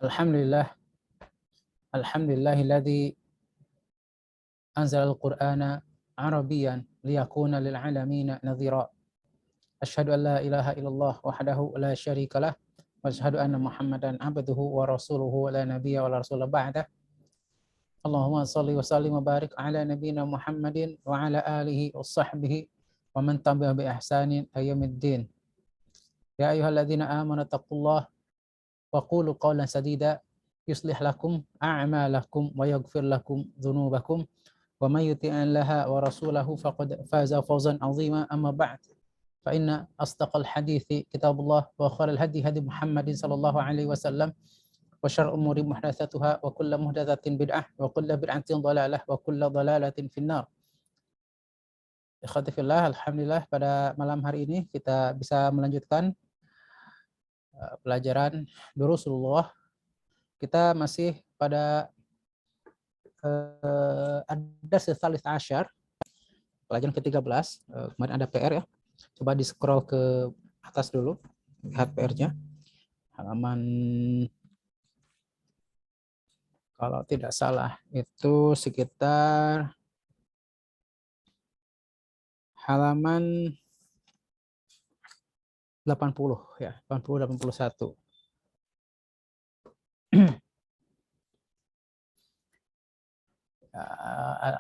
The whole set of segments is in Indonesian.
Alhamdulillah, alhamdulillahilladzi anzalal Qur'ana Arabiyyan liyakuna lil alamin nadhira. Asyhadu an la ilaha illallah wahdahu la syarikalah wa asyhadu anna Muhammadan abduhu wa rasuluhu la nabiyya wa la rasula ba'dah. Allahumma shalli wa sallim wa barik ala nabiyyina Muhammadin wa ala alihi wa sahbihi wa man tabi'a bi ihsanin ila yaumiddin. Ya ayyuhalladzina amanu taqullaha wa qulu qawlan sadida yuslih lakum a'malakum wa yaghfir lakum dhunubakum wa may yuti'illaha wa rasulahu faqad faza fawzan 'azima. Amma ba'd, fa inna asdaqal hadithi kitabullah wa khairal hadi hadi Muhammadin sallallahu alaihi wasallam wa syarrul umuri muhdatsatuha wa kullu muhdatsatin bid'ah wa kullu bid'atin dhalalah wa kullu dhalalatin finnar. Ikhwati fillah, alhamdulillah pada malam hari ini kita bisa melanjutkan pelajaran Durusullah. Kita masih pada ad-dars tsalits asyar, pelajaran ke-13. Kemarin ada PR ya. Coba di scroll ke atas dulu, lihat PR-nya. Halaman, kalau tidak salah itu sekitar halaman 80 ya, 80 81.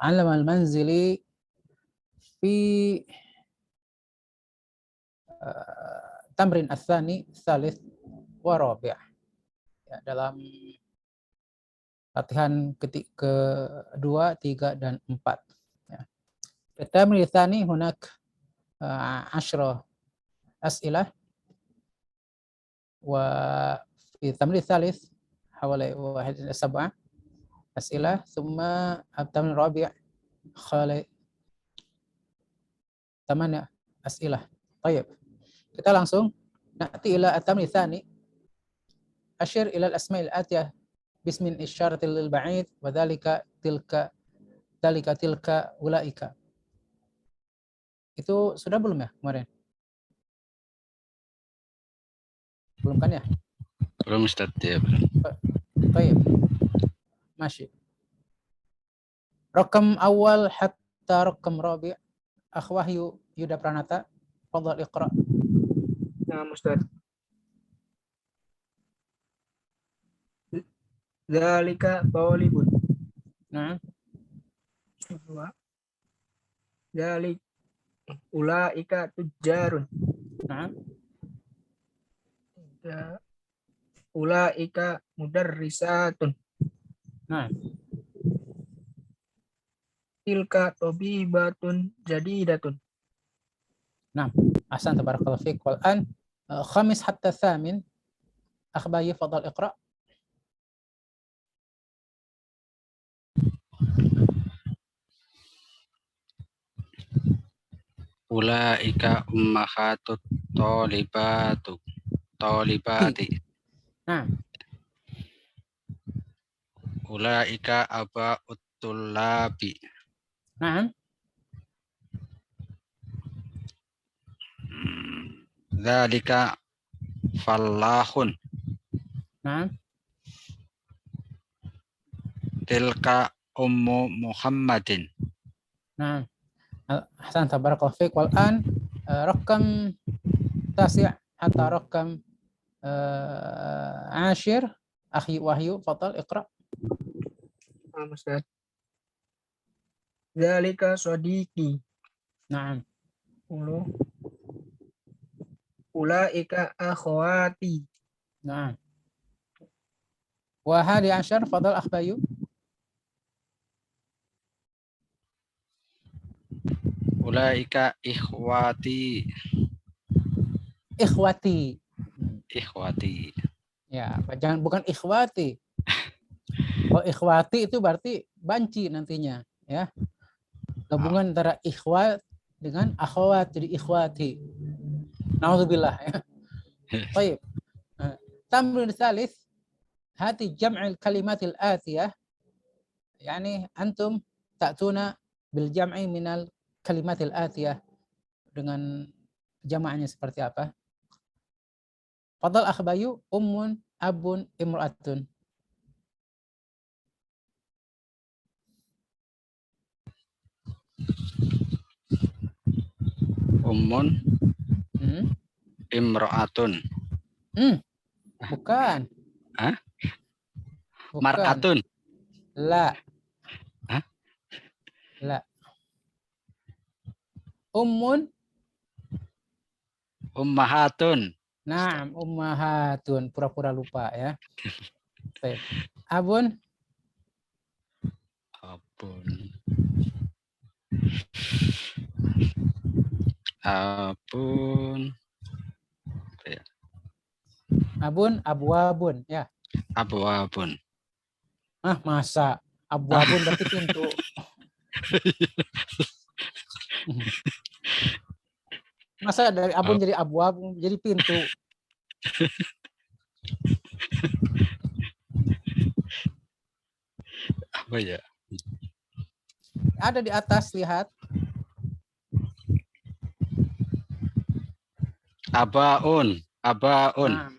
Alam al-manzili fi tamrin ats-tsani, tsalits wa rabi'. Ya, dalam latihan kedua, 3 dan 4 ya. Tamrin ats-tsani hunak 10 as'ilah wa fi tamrin tsalits hawali 7 as'ilah, thumma at-tamrin rabi' khali 8 as'ilah. Baik. Kita langsung na'ti ila at-tamrin tsani. Asyir ila al-asma'il atiyah bismin isyaratil lil ba'id wa dzalika tilka ulaika. Itu sudah belum ya kemarin? Belum kan ya? Belum Ustaz ya. Baik. Masih. Rakam awal hatta rakam rabi'. Akhwahyu Yuda Pranata, fadhal iqra. Nah, Ustaz. Dzalika talibun. Nah, Dzalik ulaika tujjarun. nah, Ulaika mudarrisatun. nah. Tilka tabibatun jadidatun. Nah, ahsan, tabarakallahu fiik. Wal an khamis hatta tsamin. Akhbayi fadhal iqra. Ulaika ummahatut talibati. Nah, Ulaika abaut tullabi. nah. Dzalika fallahun. Nah, Tilka ummu Muhammadin. nah. Ahsan, tabarakallahu fiik. Wal an rakam tasi' hatta rakam ashir. Akhi Wahyu, fadhal iqra. Nah, Ustaz. Dzalika sadiqi. Nah, Ulaika akhwati. nah. Wa hadi asyar, fadhal akhbayu. Ulaika ikhwati. Ikhwati. Ikhwati. Ya, jangan, bukan ikhwati. Oh, ikhwati itu berarti banci nantinya, ya. Gabungan antara ikhwat dengan akhwat, jadi ikhwati. Nauzubillah, ya. Baik. Tamrin tsalits hati jam'il kalimatil atiyah. Yani antum ta'tuna bil jam'i minal kalimatil atiyah. Dengan jamaahnya seperti apa? Fadhal akhbayu ummun abun, imra'atun. Ummun Hmm? imro'atun. Bukan. Hah? Bukan. Mar'atun. La. Hah? La. Ummun. Ummahatun. Naam, ummahatun. Pura-pura lupa ya. Baik. Abun. Abun. Abun. Abun, abwabun. Ya. Abwabun. Masa abwabun berarti pintu. Masa dari abun jadi abwab jadi pintu. Apa ya? Ada di atas, lihat. Abaun. Abaun. Nah,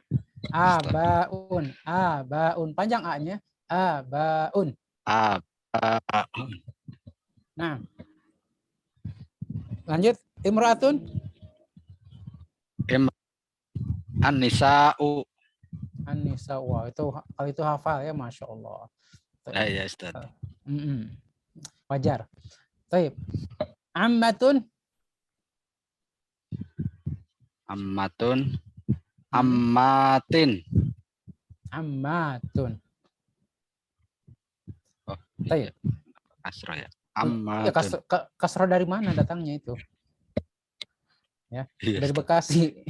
abaun. Abaun. Panjang A-nya. Abaun. Abaun. Nah. Lanjut. Imra'atun. An-nisa'u. An-nisa. Wah, kalau itu hafal ya, Masya Allah. Ya, Ustaz. Wajar. Baik. Ammatun. Ammatun. Ammatin. Ammatun. Oh, Baik. kasroh ya. Ya, Ammatun. kasroh dari mana datangnya itu? Ya, Iya, dari Ustaz. Bekasi.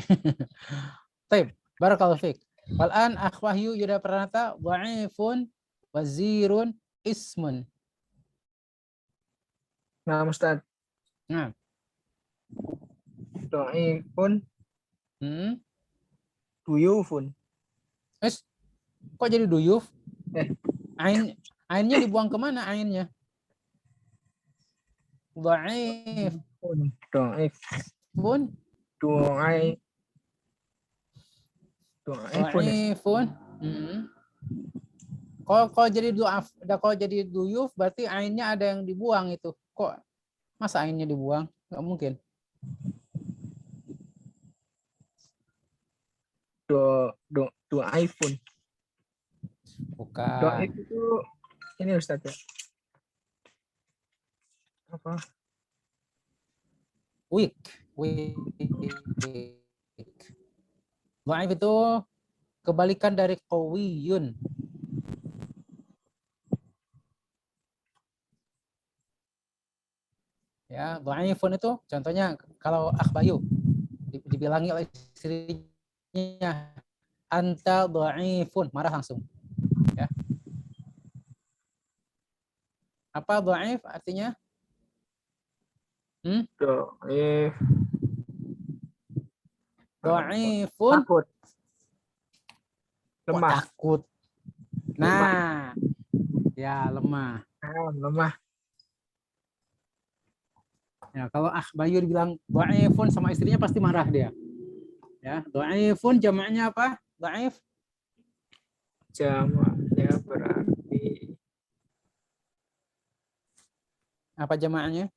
Baik. Barakallahu fiik. Wal'an akhwahyu yuda pranata dha'ifun wazirun ismun. Nah, Ustaz. Nah. Dhaifun, duyufun. Kok jadi duyuf? Ainnya dibuang kemana ainnya? Dhaif. Dhaif. Pun. Dhaifun. Kalau jadi duaf, kalau jadi duyuf berarti ainnya ada yang dibuang itu. Kok masa ainnya dibuang? Nggak mungkin. Dhaifun. Bukan. Dhaif itu ini Ustaz ya. Apa? Weak. Dhaif itu kebalikan dari qawiyun. Ya, dhaifun itu contohnya kalau akhbayu dibilangi oleh istrinya anta dhaifun, marah langsung. Ya. Apa dhaif artinya? Dhaif. Dhaifun. Takut. Lemah. Takut. Nah. Ya, lemah. Lemah. Ya, kalau akhbayu dibilang dhaifun sama istrinya pasti marah dia. Ya, dhaifun jamaknya apa? Dhaif. Jamaknya berarti Apa jamaknya?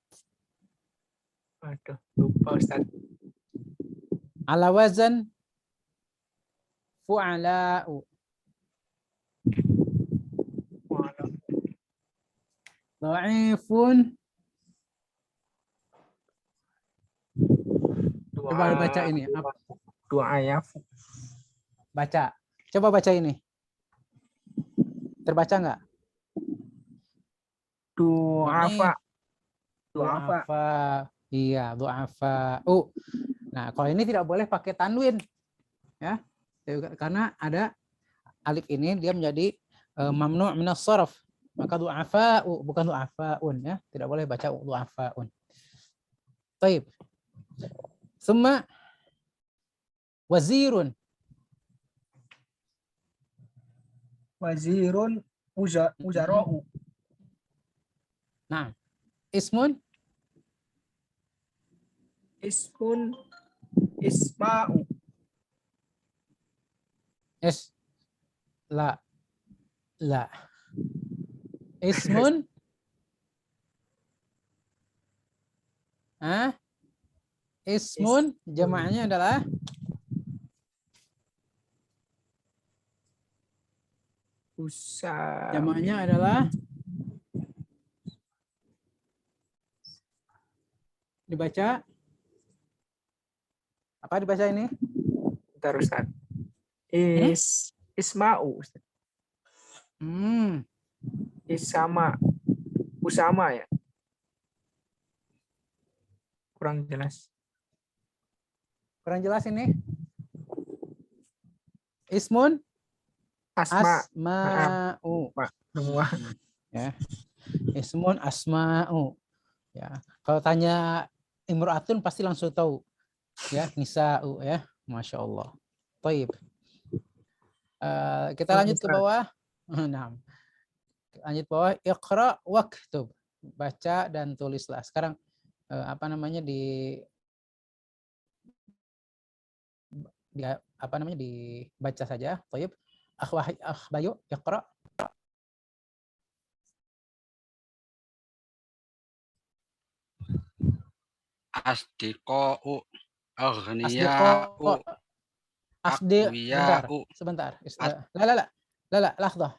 aduh, lupa Ustaz. Ala wazan fu'ala'u. Dhaifun. Coba baca ini. Dua ayat. Baca. Coba baca ini. Terbaca nggak? Du'afa. Iya, du'afa. Nah, kalau ini tidak boleh pakai tanwin. Ya. Karena ada alif ini dia menjadi mamnu' minas sharaf. Maka du'afa bukan du'afaun ya. Tidak boleh baca du'afaun. Baik. Summa wazirun. Wazirun uzara'u. Nah, ismun Isma'u. Yes. La. La. Ismun. Ismun jamaknya adalah Usam. jamaknya adalah dibaca apa dibaca ini? Bentar Ustaz. Isma'u Ustaz. Isama. Usama ya. Kurang jelas. Kurang jelas ini. Ismun asma'u. Semua. Ya. Ismun asma'u. Ya. Kalau tanya imra'atun pasti langsung tahu. Ya, nisa'u ya. Masya Allah. Baik. Kita lanjut ke bawah. Nah. Lanjut bawah. Iqra waktub. Baca dan tulislah. Sekarang dibaca saja. Baik. Bayu iqra. Asdiqa'u aghniya'u aqwiya'u. Sebentar. La, lahdah.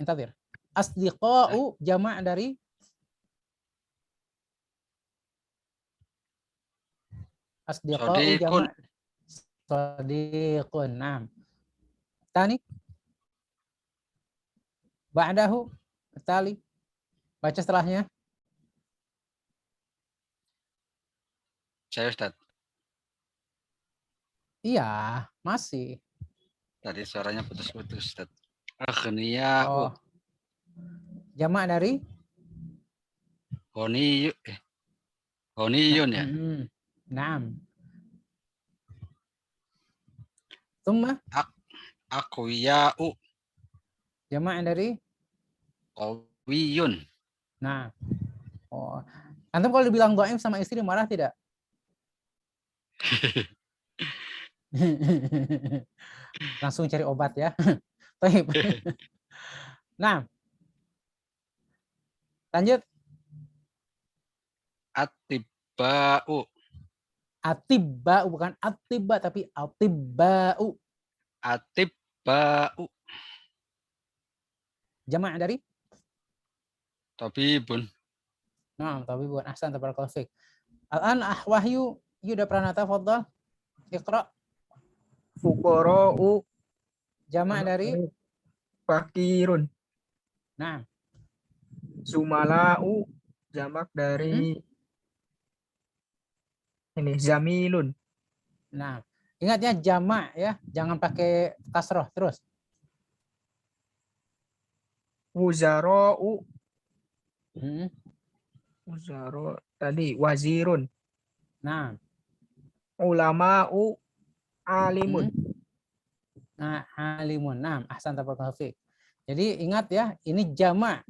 Intazir. Asdiqa'u jamak dari asdiqa'u jamak sadiqun. Naam. Tani ba'dahu tali. Baca setelahnya. Saya Ustaz. Iya, masih. Tadi suaranya putus-putus Ustaz. Aghniya'u. Jamak dari Honiyun ya. Naam. Tsumma Aqwiya'u. jamak dari Qawiyun. Nah. Antum kalau dibilang dhaif sama istri marah tidak? Langsung cari obat ya. Baik. Nah. Lanjut. Atibba'u. Atibba'u bukan atibba tapi atibba'u. Atibba'u. Jamak dari? Tabibun. Nah, tabibun. Ahsan tabarakallahu fiik. Al-an Wahyu, Yuda Pranata, fadhal. Iqra. Fuqara'u. Jamak dari? Fakirun. Nah. Zumala'u. Jamak dari ini zamilun. Nah, ingat ya jamak ya, jangan pakai kasroh terus. Wuzara'u. Wuzara tadi wazirun. Nah. Ulama'u alimun. Nah, alimun. Nah, ahsan tabarakallahu fiik. Jadi ingat ya, ini jamak.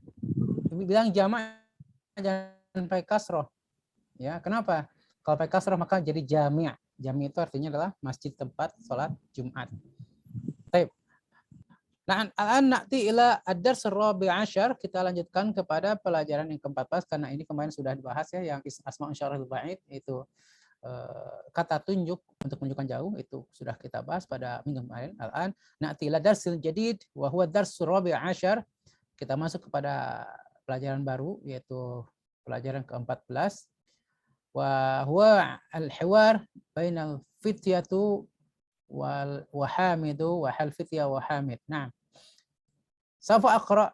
Ini bilang jamak jangan pakai kasroh. Ya, kenapa? Kalau pakai kasroh maka jadi jami'. Jami' itu artinya adalah masjid tempat sholat Jumat. Baik. Nah, na'ti ila ad-dars ar-rabi' asyar. Kita lanjutkan kepada pelajaran yang ke-14 karena ini kemarin sudah dibahas ya, yang asma' isyarahul ba'id itu kata tunjuk untuk menunjukkan jauh, itu sudah kita bahas pada minggu kemarin. Al-an na'ti ila darsil jadid wa huwa ad-dars ar-rabi' asyar. Kita masuk kepada pelajaran baru yaitu pelajaran ke-14. Wa huwa al-hiwar bainal fityatu wa hamidu wa hal fitya wa hamid. Nah. سوف أقرأ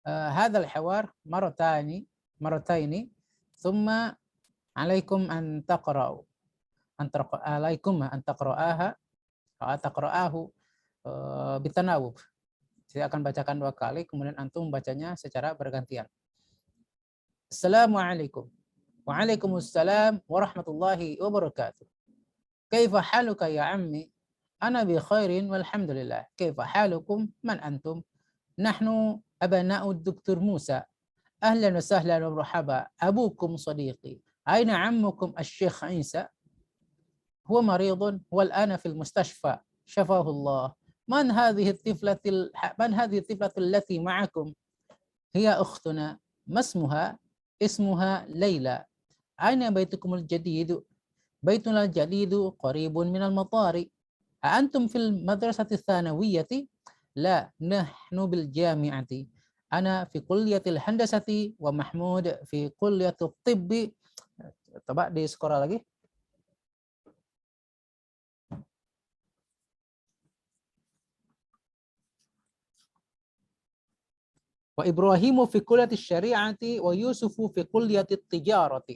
هذا الحوار مرتين ثم عليكم أن تقرأوا تقرأه بالتناوب. Saya akan bacakan 2 kali, kemudian antum membacanya secara bergantian. Assalamualaikum. Waalaikumsalam warahmatullahi wabarakatuh. Kaifa haluka ya ammi? أنا بخير والحمد لله. كيف حالكم؟ من أنتم؟ نحن أبناء الدكتور موسى. أهلا وسهلا ومرحبا. أبوكم صديقي. أين عمكم الشيخ عيسى؟ هو مريض والآن في المستشفى. شفاه الله. من هذه الطفلة التي معكم؟ هي أختنا. ما اسمها ليلى. أين بيتكم الجديد؟ بيتنا الجديد قريب من المطار. أأنتم في المدرسة الثانوية؟ لا، نحن بالجامعة. أنا في كلية الهندسة ومحمود في كلية الطب. Coba di scroll lagi. Wa Ibrahimu fi kulliyati syari'ati wa Yusufu fi kulliyati tijarati.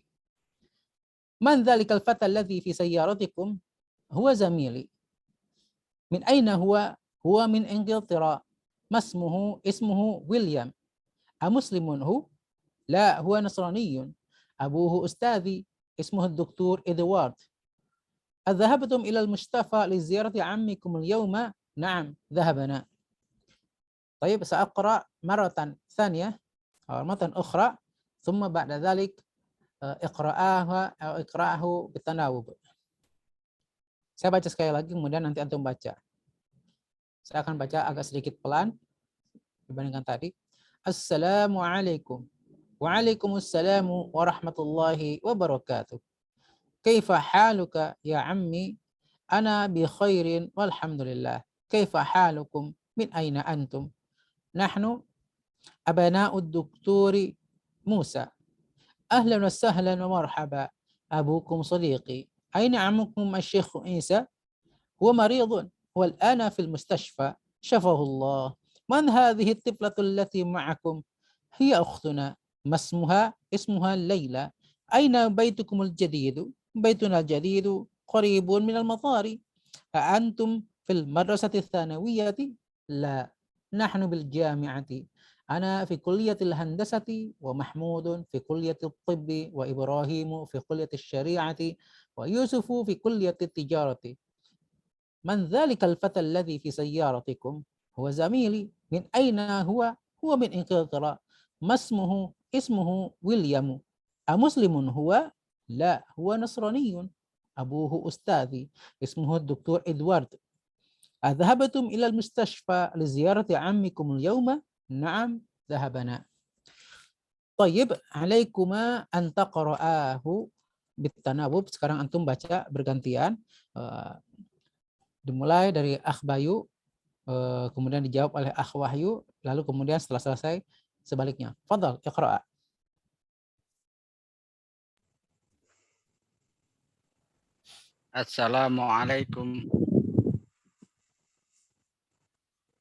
Man dhalikal fata alladhi fi sayyaratikum? Huwa zamili. Min aina huwa? Huwa min Ingilterra. Ismuhu William. Amuslimun hu? La, huwa nasraniyun. Abuhu ustadhi. Ismuhu الدكتور إدوارد. أذهبتم إلى المستشفى لزيارة عمكم اليوم؟ نعم، ذهبنا. طيب، سأقرأ مرة ثانية أو مرة أخرى ثم بعد ذلك اقرأه بالتناوب. Saya baca sekali lagi, kemudian nanti antum baca. Saya akan baca agak sedikit pelan dibandingkan tadi. Assalamualaikum. Waalaikumsalam warahmatullahi wabarakatuh. Kaifa haluka ya ammi? Ana bi khairin walhamdulillah. Kaifa halukum? Min aina antum? Nahnu abana'u ad-doktori Musa. Ahlan wa sahlan wa marhaba. Abukum sadiqi. Aina ammukum asy-syekh Isa? Huwa maridun. Huwa al-ana fil mustashfa. Shafahu Allah. Man hadhihi at-tiflatu allati ma'akum? Hiya ukhtuna. Ismuha Layla. Aina baytukum al-jadidu? Baytuna al-jadidu qaribun min al-matari. Antum fil madrasati ats-tsanawiyati? La, nahnu bil jami'ati. Ana fi kulliyatil handasati wa Mahmudun fi kulliyatit tibbi wa Ibrahimu fi kulliyatis syari'ati wa Yusufu fi kulliyatit tijarati. Man dhalikal fata alladhi fi sayyaratikum? Huwa zamili. Min aina huwa? Huwa min Ingilterra. Ismuhu William. Amuslimun huwa? La, huwa nasraniyun. Abuhu ustadhi. Ismuhu الدكتور إدوارد. أذهبتم إلى المستشفى لزيارة عمكم اليوم؟ نعم، ذهبنا. طيب، عليكما أن تقرأه بالتناوب. Sekarang antum baca bergantian. Dimulai dari Akh Bayu, kemudian dijawab oleh Akh Wahyu, lalu kemudian setelah selesai sebaliknya. Fadhal, iqra'. Assalamualaikum.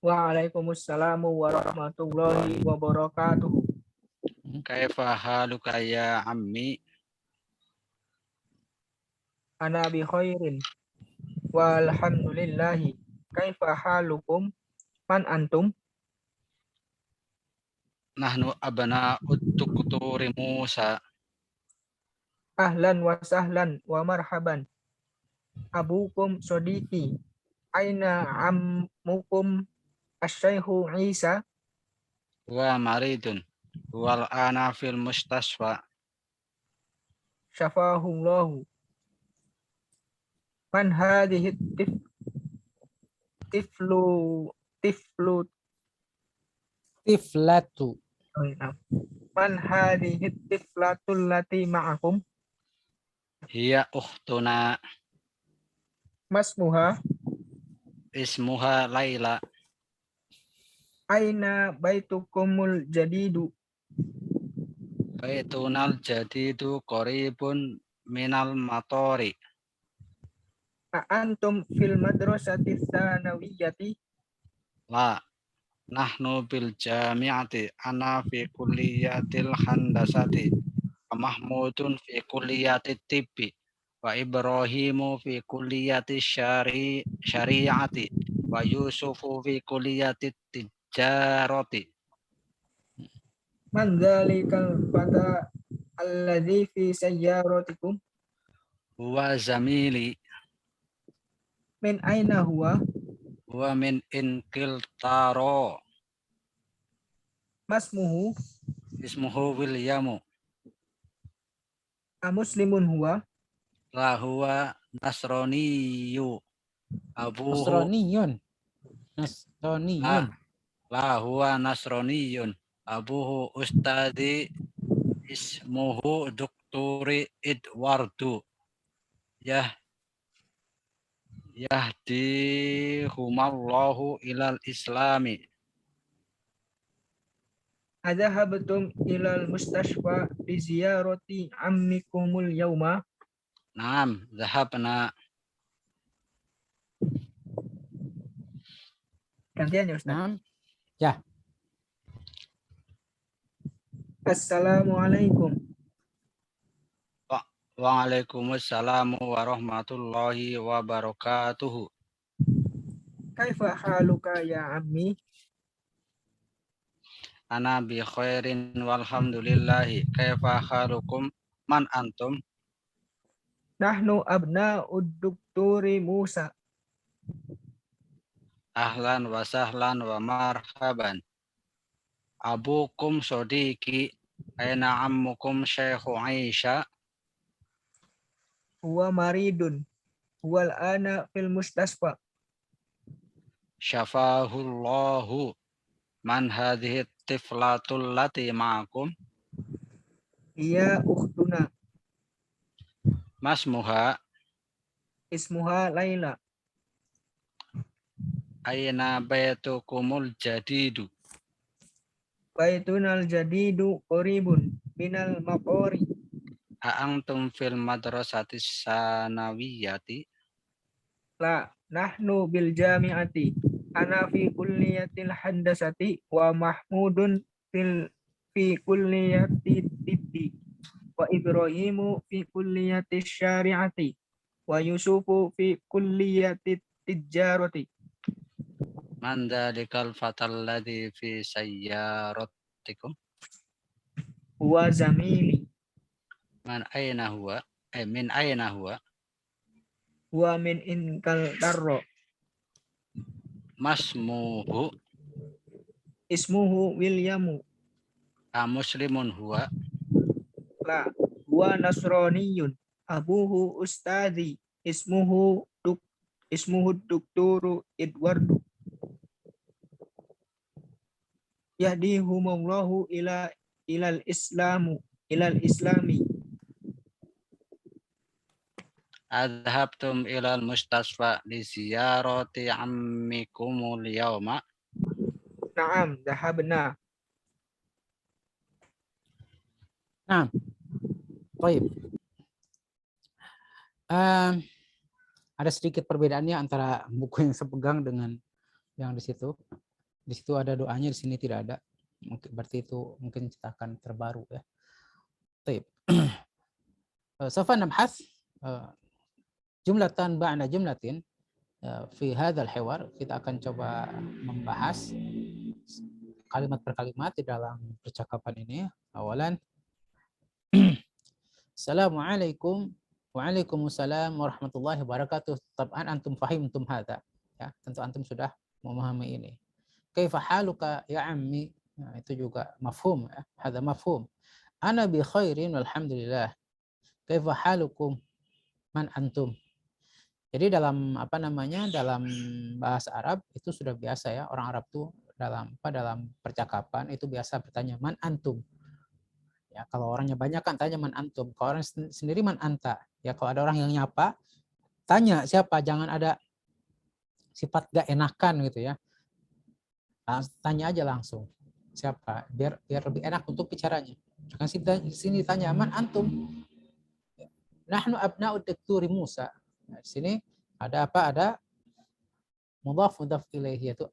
Waalaikumsalam warahmatullahi wabarakatuh. Kaifa haluka ya ammi? Ana bi khairin walhamdulillahi. Kaifa halukum? Man antum? Nahnu abana'ud doktori Musa. Ahlan wa sahlan wa marhaban. Abukum sodiki. Aina ammukum asy-syaikhu Isa? Wa maridun. Wal ana fil mustashfa. Syafahullahu. Man hadhihi Tiflatu. Man hadhihi tiflatul lati ma'akum? Hiya ukhtuna. Masmuha? Ismuha Layla. Aina baitukumul jadidu? Baitunal jadidu qaribun minal matori. Antum fil madrasati tsanawiyyati? La, nahnu bil jami'ati. Ana fi kulliyatil handasati. Mahmudun fi kulliyatit tibbi. Wa Ibrahimu fi kulliyati syari'ati. Wa Yusufu fi kulliyati tijarati. Man dzalikal fata alladzi fi sayyaratikum? Huwa zamili. Min aina huwa? Huwa min Ingilterra. Masmuhu? Ismuhu William. Amuslimun huwa? La, huwa nasraniyu. Abuhu Nasraniyun. Nasroniyun. La huwa nasroniyun. Abuhu ustadi ismuhu Dukturi Edwardu. Yahdihumallahu ilal islami. Adzahabtum ilal mustashfa li ziyarati ammikumul yauma. Naam, zahabna. Gantian ya Ustaz. Naam. Ya. Assalamualaikum. Waalaikumsalam warahmatullahi wabarakatuh. Kaifa haluka ya ammi? Ana bi khairin walhamdulillahi. Kaifa halukum? Man antum? Nahnu abna'ud Dukturi Musa. Ahlan wa sahlan wa marhaban. Abukum sodiki. Aina ammukum Syekhu Aisyah. Huwa maridun. Huwal ana fil mustasfa. Syafahullahu. Man hadhihi tiflatul lati ma'akum? Iya ukhtuna. Masmuha. Ismuha Laila. Aina baitukumul jadidu? Baitunal jadidu qoribun minal maqori. A'antum fil madrasati sanawiyati? La nahnu bil jami'ati. Ana fi kulliyatil handasati wa Mahmudun fi kulliyati tibbi wa Ibrahimu fi kulliyati syari'ati wa Yusufu fi kulliyati tijarati. Man dalikal fatal ladzi fi sayyaratikum? Huwa zamili. Man aina huwa? Min aina huwa? Huwa min inkal darro. Masmuhu? Ismuhu Wilyamu. Muslimun huwa? La huwa nasroniyun. Abuhu ustadi. Ismuhu Dukturu Edwardu. Yahdihumullahu ilal islami. Adhabtum ilal mustasfa li ziyarati ammikumul yawma? Naam, dahabna. Naam. Baik. Ada sedikit perbedaannya antara buku yang saya pegang dengan yang di situ. Di situ ada doanya, di sini tidak ada. Mungkin berarti itu mungkin cetakan terbaru ya. Baik. Sawfa nabhath jumlatan ba'da jumlatin fi hadzal hiwar. Kita akan coba membahas kalimat per kalimat di dalam percakapan ini. Awalan, Assalamualaikum. Waalaikumsalam warahmatullahi wabarakatuh. Tab'an antum fahimtum hadza. Ya, tentu antum sudah memahami ini. Kaifa haluka ya ammi? Nah, itu juga mafhum ya. Hadza mafhum. Ana bi khairin walhamdulillah. Kaifa halukum? Man antum? Jadi dalam dalam bahasa Arab itu sudah biasa ya, orang Arab tuh dalam percakapan itu biasa bertanya man antum. Ya, kalau orangnya banyak kan tanya man antum. Kalau orang sendiri man anta. Ya, kalau ada orang yang nyapa, tanya siapa, jangan ada sifat gak enakan gitu ya. Tanya aja langsung siapa, biar lebih enak untuk bicaranya. Jangan sini tanya man antum. Nahnu abna'ud Dukturi Musa. Nah, di sini ada apa? Ada mudhaf ilaihi, yaitu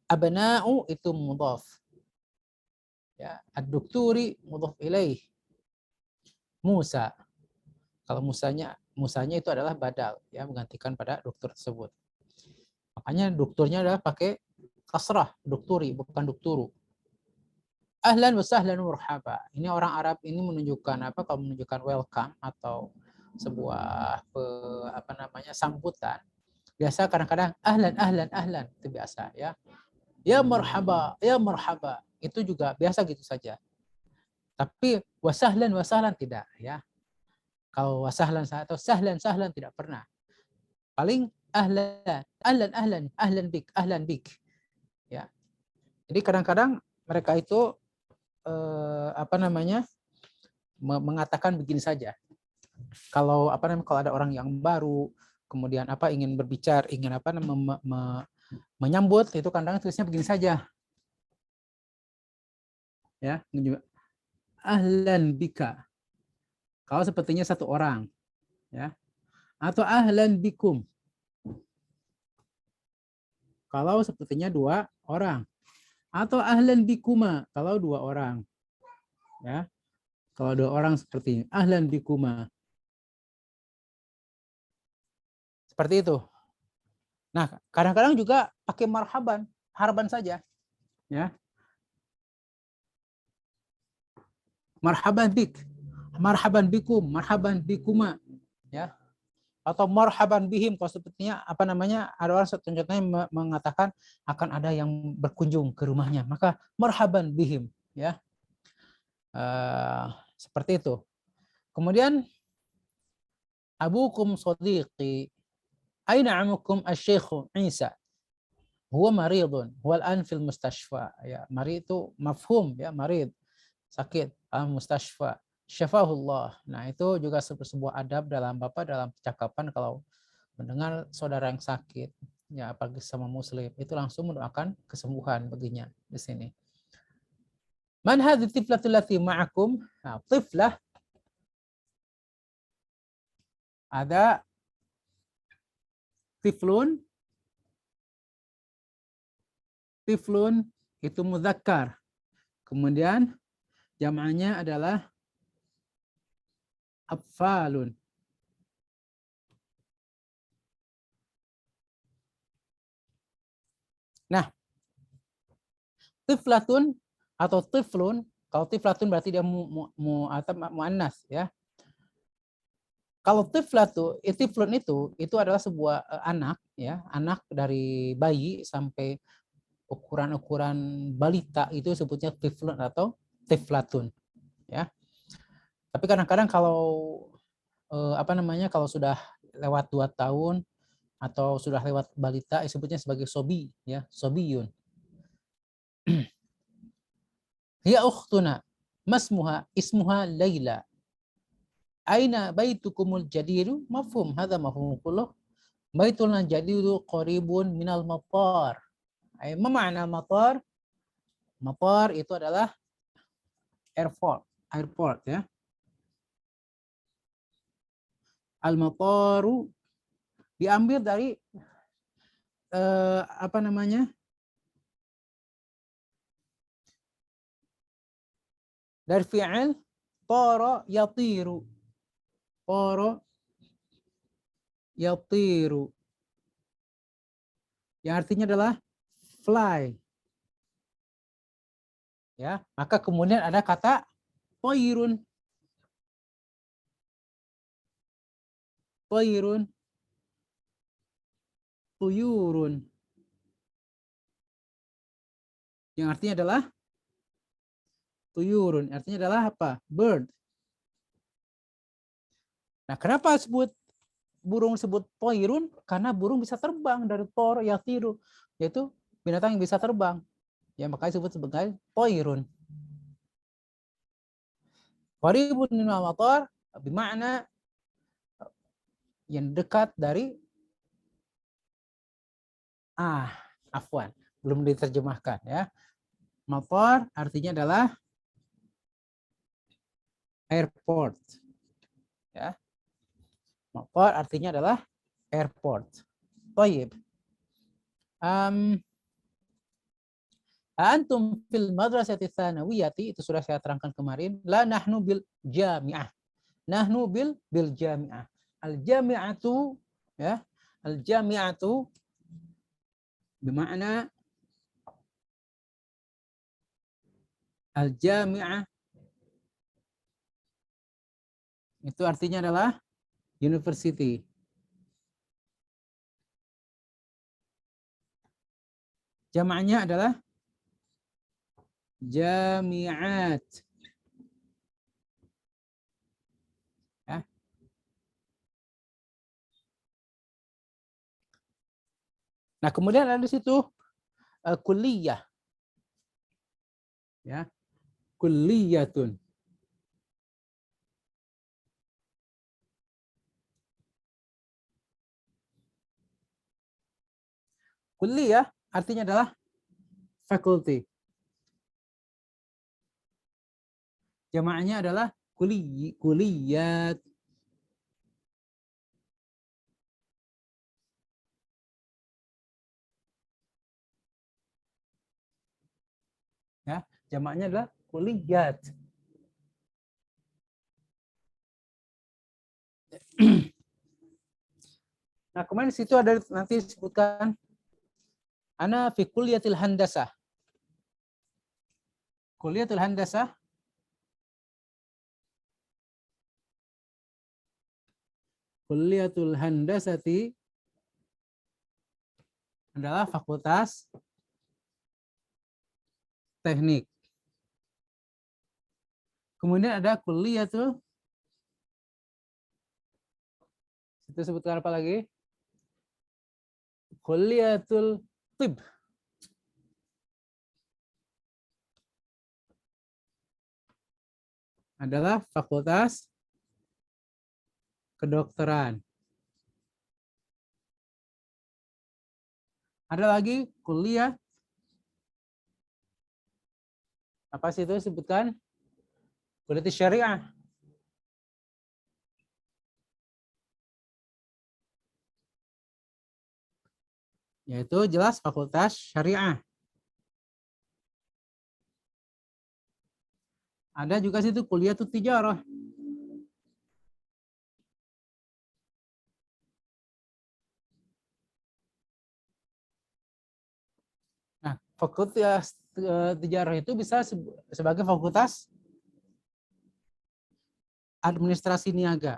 abna'u itu mudhaf. Ya, ad-Dukturi mudhaf ilaih. Musa. Kalau musanya itu adalah badal ya, menggantikan pada dokter tersebut. Makanya dokternya adalah pakai kasrah, Dukturi bukan Dukturu. Ahlan wa sahlan wa marhaba. Ini orang Arab ini menunjukkan apa? Kalau menunjukkan welcome atau sebuah sambutan, biasa kadang-kadang ahlan itu biasa ya. Ya marhaba itu juga biasa gitu saja. Tapi wasahlan tidak ya. Kalau wasahlan atau sahlan tidak pernah. Paling ahlan bik. Ya. Jadi kadang-kadang mereka itu mengatakan begini saja. Kalau kalau ada orang yang baru, kemudian ingin berbicara, ingin menyambut, itu kadang tulisnya begini saja. Ya, ahlan bika. Kalau sepertinya satu orang, ya. Atau ahlan bikum. Kalau sepertinya dua orang. Atau ahlan bikuma kalau dua orang. Ya. Kalau dua orang seperti ini, ahlan bikuma. Seperti itu. Nah, kadang-kadang juga pakai marhaban saja. Ya. Marhaban bik, marhaban bikum, marhaban bikuma. Ya. Atau marhaban bihim, kalau sepertinya ada orang contohnya mengatakan akan ada yang berkunjung ke rumahnya, maka marhaban bihim, ya. Seperti itu. Kemudian abukum sadiqi, aina amukum asy-syekh Isa, huwa maridun, huwa al-an fil mustashfa. Ya, marid itu mafhum, ya, marid, sakit, mustashfa, syafahullah. Nah, itu juga sebuah adab dalam percakapan kalau mendengar saudara yang sakit, ya, apalagi sama muslim, itu langsung mendoakan kesembuhan baginya di sini. Man hadhi tiflatul lati ma'akum? Nah, tiflah ada tiflun itu mudzakkar. Kemudian jamaknya adalah atfalun. Nah, tiflatun atau tiflun, kalau tiflatun berarti dia muannas, ya. Kalau tiflun itu adalah sebuah anak, ya, anak dari bayi sampai ukuran balita, itu sebutnya tiflun atau tiflatun, ya. Tapi kadang-kadang kalau kalau sudah lewat 2 tahun atau sudah lewat balita, disebutnya sebagai sobi, ya, sobiyun. Hiya ukhtuna, ismuha Laila. Aina baitukumul jadiru? Mafhum, hadza mafhum kulluh. Baitulna jadiru qaribun minal matar. Ma ma'na matar? Matar itu adalah airport, ya. Al-mataru diambil dari dari fi'il tara yatiru. Tara yatiru. Yang artinya adalah fly. Ya, maka kemudian ada kata toirun. Toirun. Tuyurun. Yang artinya adalah tuyurun. Artinya adalah apa? Bird. Nah, kenapa burung sebut toirun? Karena burung bisa terbang dari tor yatiru, yaitu binatang yang bisa terbang. Ya, makanya disebut sebagai toirun. Qaribun minal matar bermakna yang dekat dari afwan, belum diterjemahkan, ya. Matar artinya adalah airport, ya. Matar artinya adalah airport. Thayyib. Antum fil madrasati tsanawiyati, itu sudah saya terangkan kemarin. La nahnu bil jami'ah. Nahnu bil jami'ah. Al jami'atu, ya. Al jami'atu bermakna al jami'ah itu artinya adalah university. Jamaknya adalah jami'at. Ya. Nah, kemudian ada di situ kulliyah. Ya. Kulliyatun. Kulliyah artinya adalah faculty. Jamaahnya adalah kuliyat. Ya, jamaahnya adalah kuliyat. Nah, kemudian di situ ada nanti disebutkan ana fi kulliyatil handasah. Kulliyatul handasah Kulliyatul handasati adalah fakultas teknik. Kemudian ada kulliyatul, itu sebutkan apa lagi? Kulliyatul tib. Adalah fakultas kedokteran. Ada lagi kuliah, apa sih itu sebutkan? Kuliah syariah. Yaitu jelas fakultas syariah. Ada juga situ kuliah tijarah. Nah, fakultas tijarah itu bisa sebagai fakultas administrasi niaga.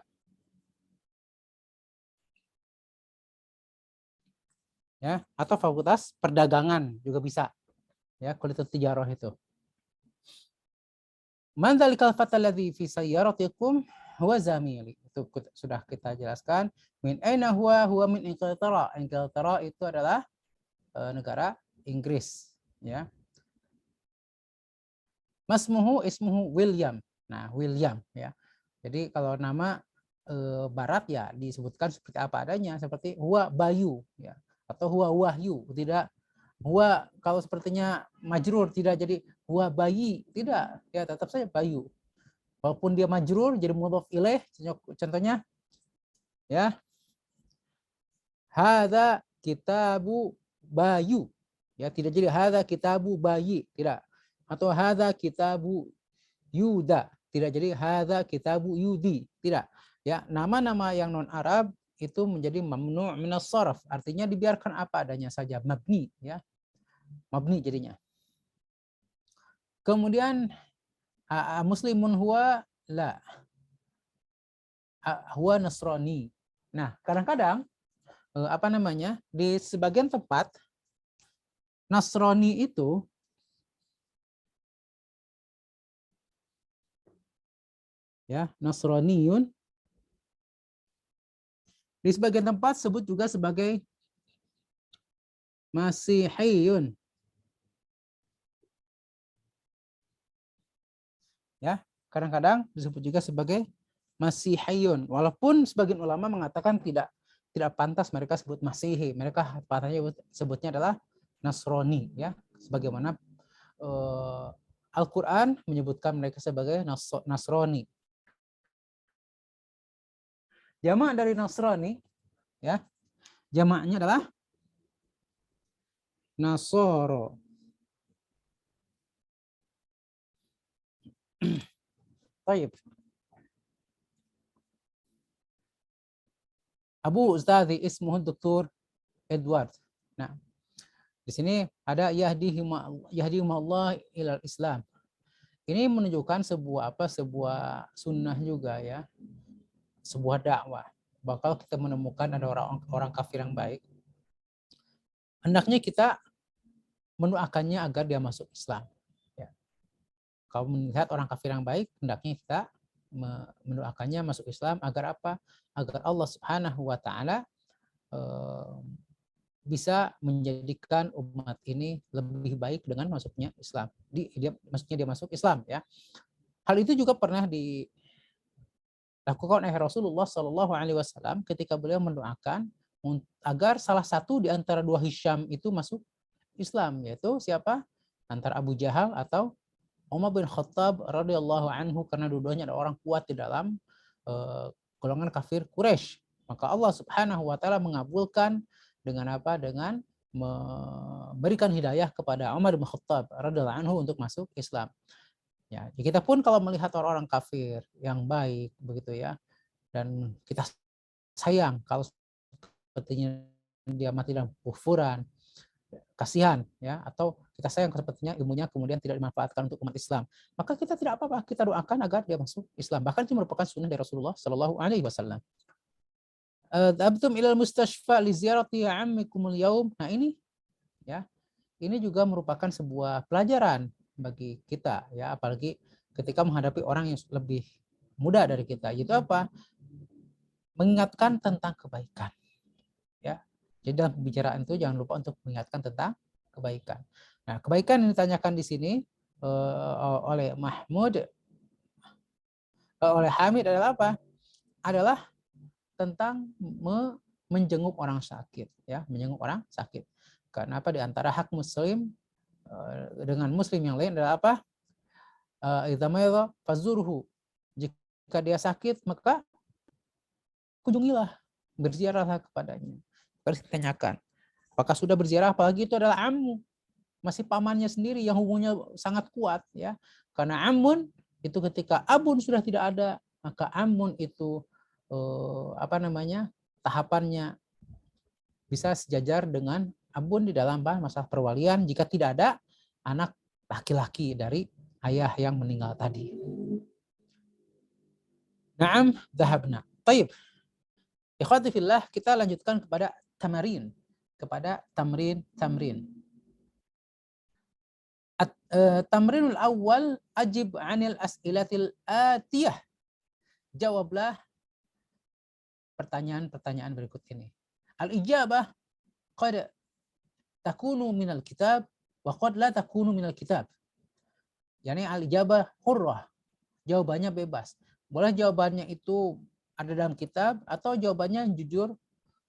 Ya, atau fakultas perdagangan juga bisa. Ya, kuliah tijarah itu. Man dzalikal fatal ladzi fi sayyaratikum huwa zamili. Itu sudah kita jelaskan. Min aina huwa min Inglaterra. Inglaterra itu adalah negara Inggris, ya. Ismuhu William. Nah, William, ya. Jadi kalau nama barat ya disebutkan seperti apa adanya, seperti huwa Bayu, ya, atau huwa Wahyu, tidak huwa kalau sepertinya majrur tidak jadi huwa Bayi, tidak, ya tetap saja Bayu. Walaupun dia majrur jadi mudhof ilaih, contohnya ya. Hadza kitabu Bayu. Ya, tidak jadi hadza kitabu Bayi, tidak. Atau hadza kitabu Yuda, tidak jadi hadza kitabu Yudi, tidak. Ya, nama-nama yang non Arab itu menjadi mamnu' minas sharaf, artinya dibiarkan apa adanya saja, mabni, ya. Mabni jadinya. Kemudian muslimun huwa la. Huwa nasrani. Nah, kadang-kadang apa namanya? Di sebagian tempat Nasrani itu ya, Nasraniyun di sebagian tempat sebut juga sebagai Masihiyun. Ya, kadang-kadang disebut juga sebagai Masihiyun. Walaupun sebagian ulama mengatakan tidak pantas mereka sebut Masihi, mereka patahnya sebutnya adalah Nasrani, ya. Sebagaimana Al-Qur'an menyebutkan mereka sebagai Nasrani. Jamak dari Nasrani, ya, jamaknya adalah Nasoro. Baik. Abu Ustadhi ismuhu Dr. Edward. Nah, di sini ada yahdihumullah ilal Islam. Ini menunjukkan sebuah sunnah juga, ya. Sebuah dakwah. Bakal kita menemukan ada orang kafir yang baik. Hendaknya kita mendoakannya agar dia masuk Islam. Ya. Kalau melihat orang kafir yang baik, hendaknya kita mendoakannya masuk Islam agar apa? Agar Allah Subhanahu wa taala bisa menjadikan umat ini lebih baik dengan masuknya Islam. Maksudnya dia masuk Islam ya. Hal itu juga pernah dilakukan oleh Rasulullah Shallallahu Alaihi Wasallam ketika beliau mendoakan agar salah satu di antara dua Hisham itu masuk Islam, yaitu siapa? Antara Abu Jahal atau Umar bin Khattab radhiyallahu anhu, karena dua-duanya ada orang kuat di dalam golongan kafir Quraisy. Maka Allah Subhanahu wa taala mengabulkan dengan apa? Dengan memberikan hidayah kepada Umar bin Khattab radhiyallahu anhu untuk masuk Islam. Ya, kita pun kalau melihat orang-orang kafir yang baik begitu ya, dan kita sayang kalau sepertinya dia mati dalam kufuran, kasihan ya, atau kita sayang sepertinya ilmunya kemudian tidak dimanfaatkan untuk umat Islam, maka kita tidak apa-apa, kita doakan agar dia masuk Islam. Bahkan itu merupakan sunnah dari Rasulullah Shallallahu Alaihi Wasallam. Abtum ilal mustashfa li ziyarati ammikumul yaum. Nah ini ya, ini juga merupakan sebuah pelajaran bagi kita ya, apalagi ketika menghadapi orang yang lebih muda dari kita. Itu apa? Mengingatkan tentang kebaikan. Ya. Jadi dalam pembicaraan itu jangan lupa untuk mengingatkan tentang kebaikan. Nah, kebaikan yang ditanyakan di sini oleh Hamid adalah apa? Adalah tentang menjenguk orang sakit, ya, menjenguk orang sakit. Karena apa? Di antara hak muslim dengan muslim yang lain adalah apa? Idza marida fazurhu. Jika dia sakit, maka kunjungilah, berziarahlah kepadanya. Harus ditanyakan, apakah sudah berziarah? Apalagi itu adalah ammu, masih pamannya sendiri yang hubungannya sangat kuat ya. Karena amun itu ketika abun sudah tidak ada, maka amun itu tahapannya bisa sejajar dengan abun di dalam masalah perwalian jika tidak ada anak laki-laki dari ayah yang meninggal tadi. Naam, dhahabna. Baik. Ikhwati fillah, kita lanjutkan kepada tamrin. Tamrinul awal, ajib anil as'ilatil atiyah. Jawablah pertanyaan-pertanyaan berikut ini. Al-ijabah qad takunu minal kitab wa qad la takunu minal kitab. Yani al-ijabah hurrah. Jawabannya bebas. Boleh jawabannya itu ada dalam kitab atau jawabannya jujur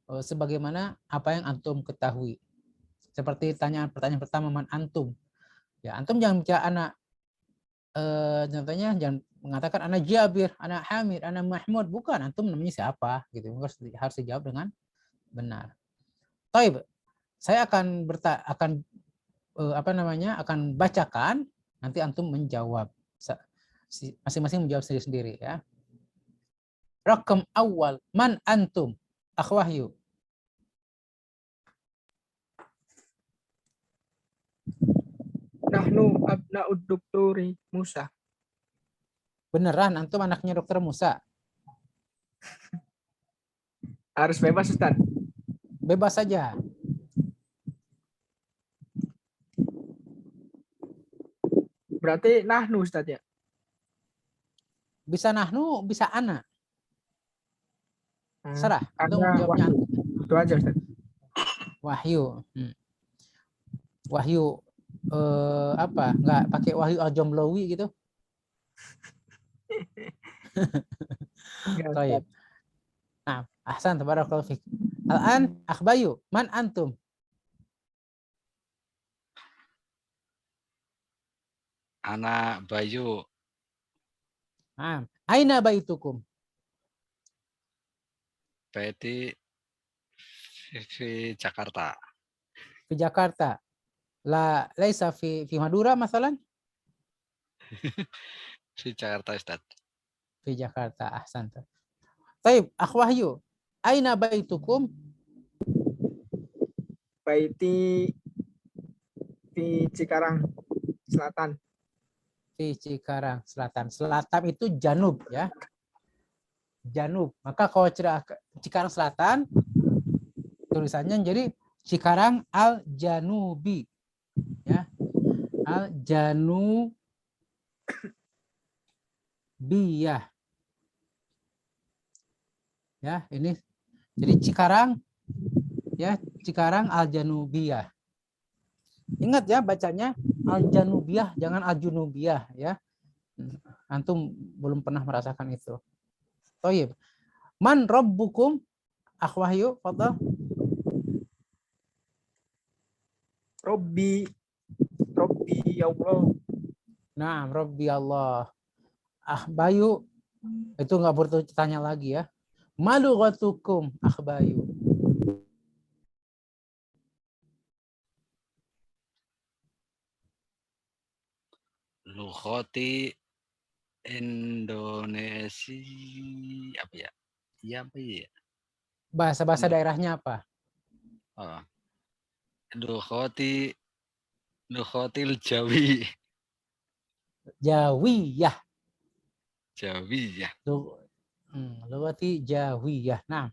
sebagaimana apa yang antum ketahui. Seperti pertanyaan pertama, man antum. Ya, antum jangan bicara anak. Contohnya jangan mengatakan anak Jabir, anak Hamid, anak Mahmud. Bukan, antum namanya siapa gitu. Harus dijawab dengan benar. Taib, saya akan akan bacakan, nanti antum menjawab. Masing-masing menjawab sendiri-sendiri ya. Rakam awal, man antum? Akh Wahyu. Nahnu abna'ud Dukturi Musa. Beneran antum anaknya Dokter Musa? Harus bebas, Ustaz. Bebas saja. Berarti nahnu, Ustaz ya? Bisa nahnu, bisa ana. Serah. Antum Ana jawabnya Wahyu. Itu aja, Ustaz. Wahyu. Wahyu nggak pakai Wahyu Al-Jomlowi gitu? Baik. Nah, ahsan, tabarakallahu fiik. Al-an akhbayu, man antum? Anak Bayu. Aina baitukum? Baiti di Jakarta. Di Jakarta. Laisa fi Madura masalan? Di Jakarta, Ustaz. Di Jakarta, ahsan. Baik, Akh Wahyu, aina baitukum? Baiti di Cikarang Selatan. Di Cikarang Selatan. Selatan itu janub ya. Janub. Maka kalau Cikarang Selatan tulisannya jadi Cikarang Al-Janubi. Ya. Al-Janubiyah. Ya, ini jadi Cikarang Ya, Cikarang Al-Janubiyah. Ingat ya bacanya Al-Janubiyah, jangan Al-Junubiyah ya. Antum belum pernah merasakan itu. Thayyib. Man rabbukum? Akh Wahyu, fadhal. Robbi ya Allah. Nah, Rabbi Allah. Bayu, itu nggak perlu tanya lagi ya. Malughatukum, Bayu. Lughati Indonesia apa ya? Iya apa ya? Bahasa daerahnya apa? Oh. Lughatil Jawi. Jawiyah. Jawi ya. Lughati Jawiyah. Nah,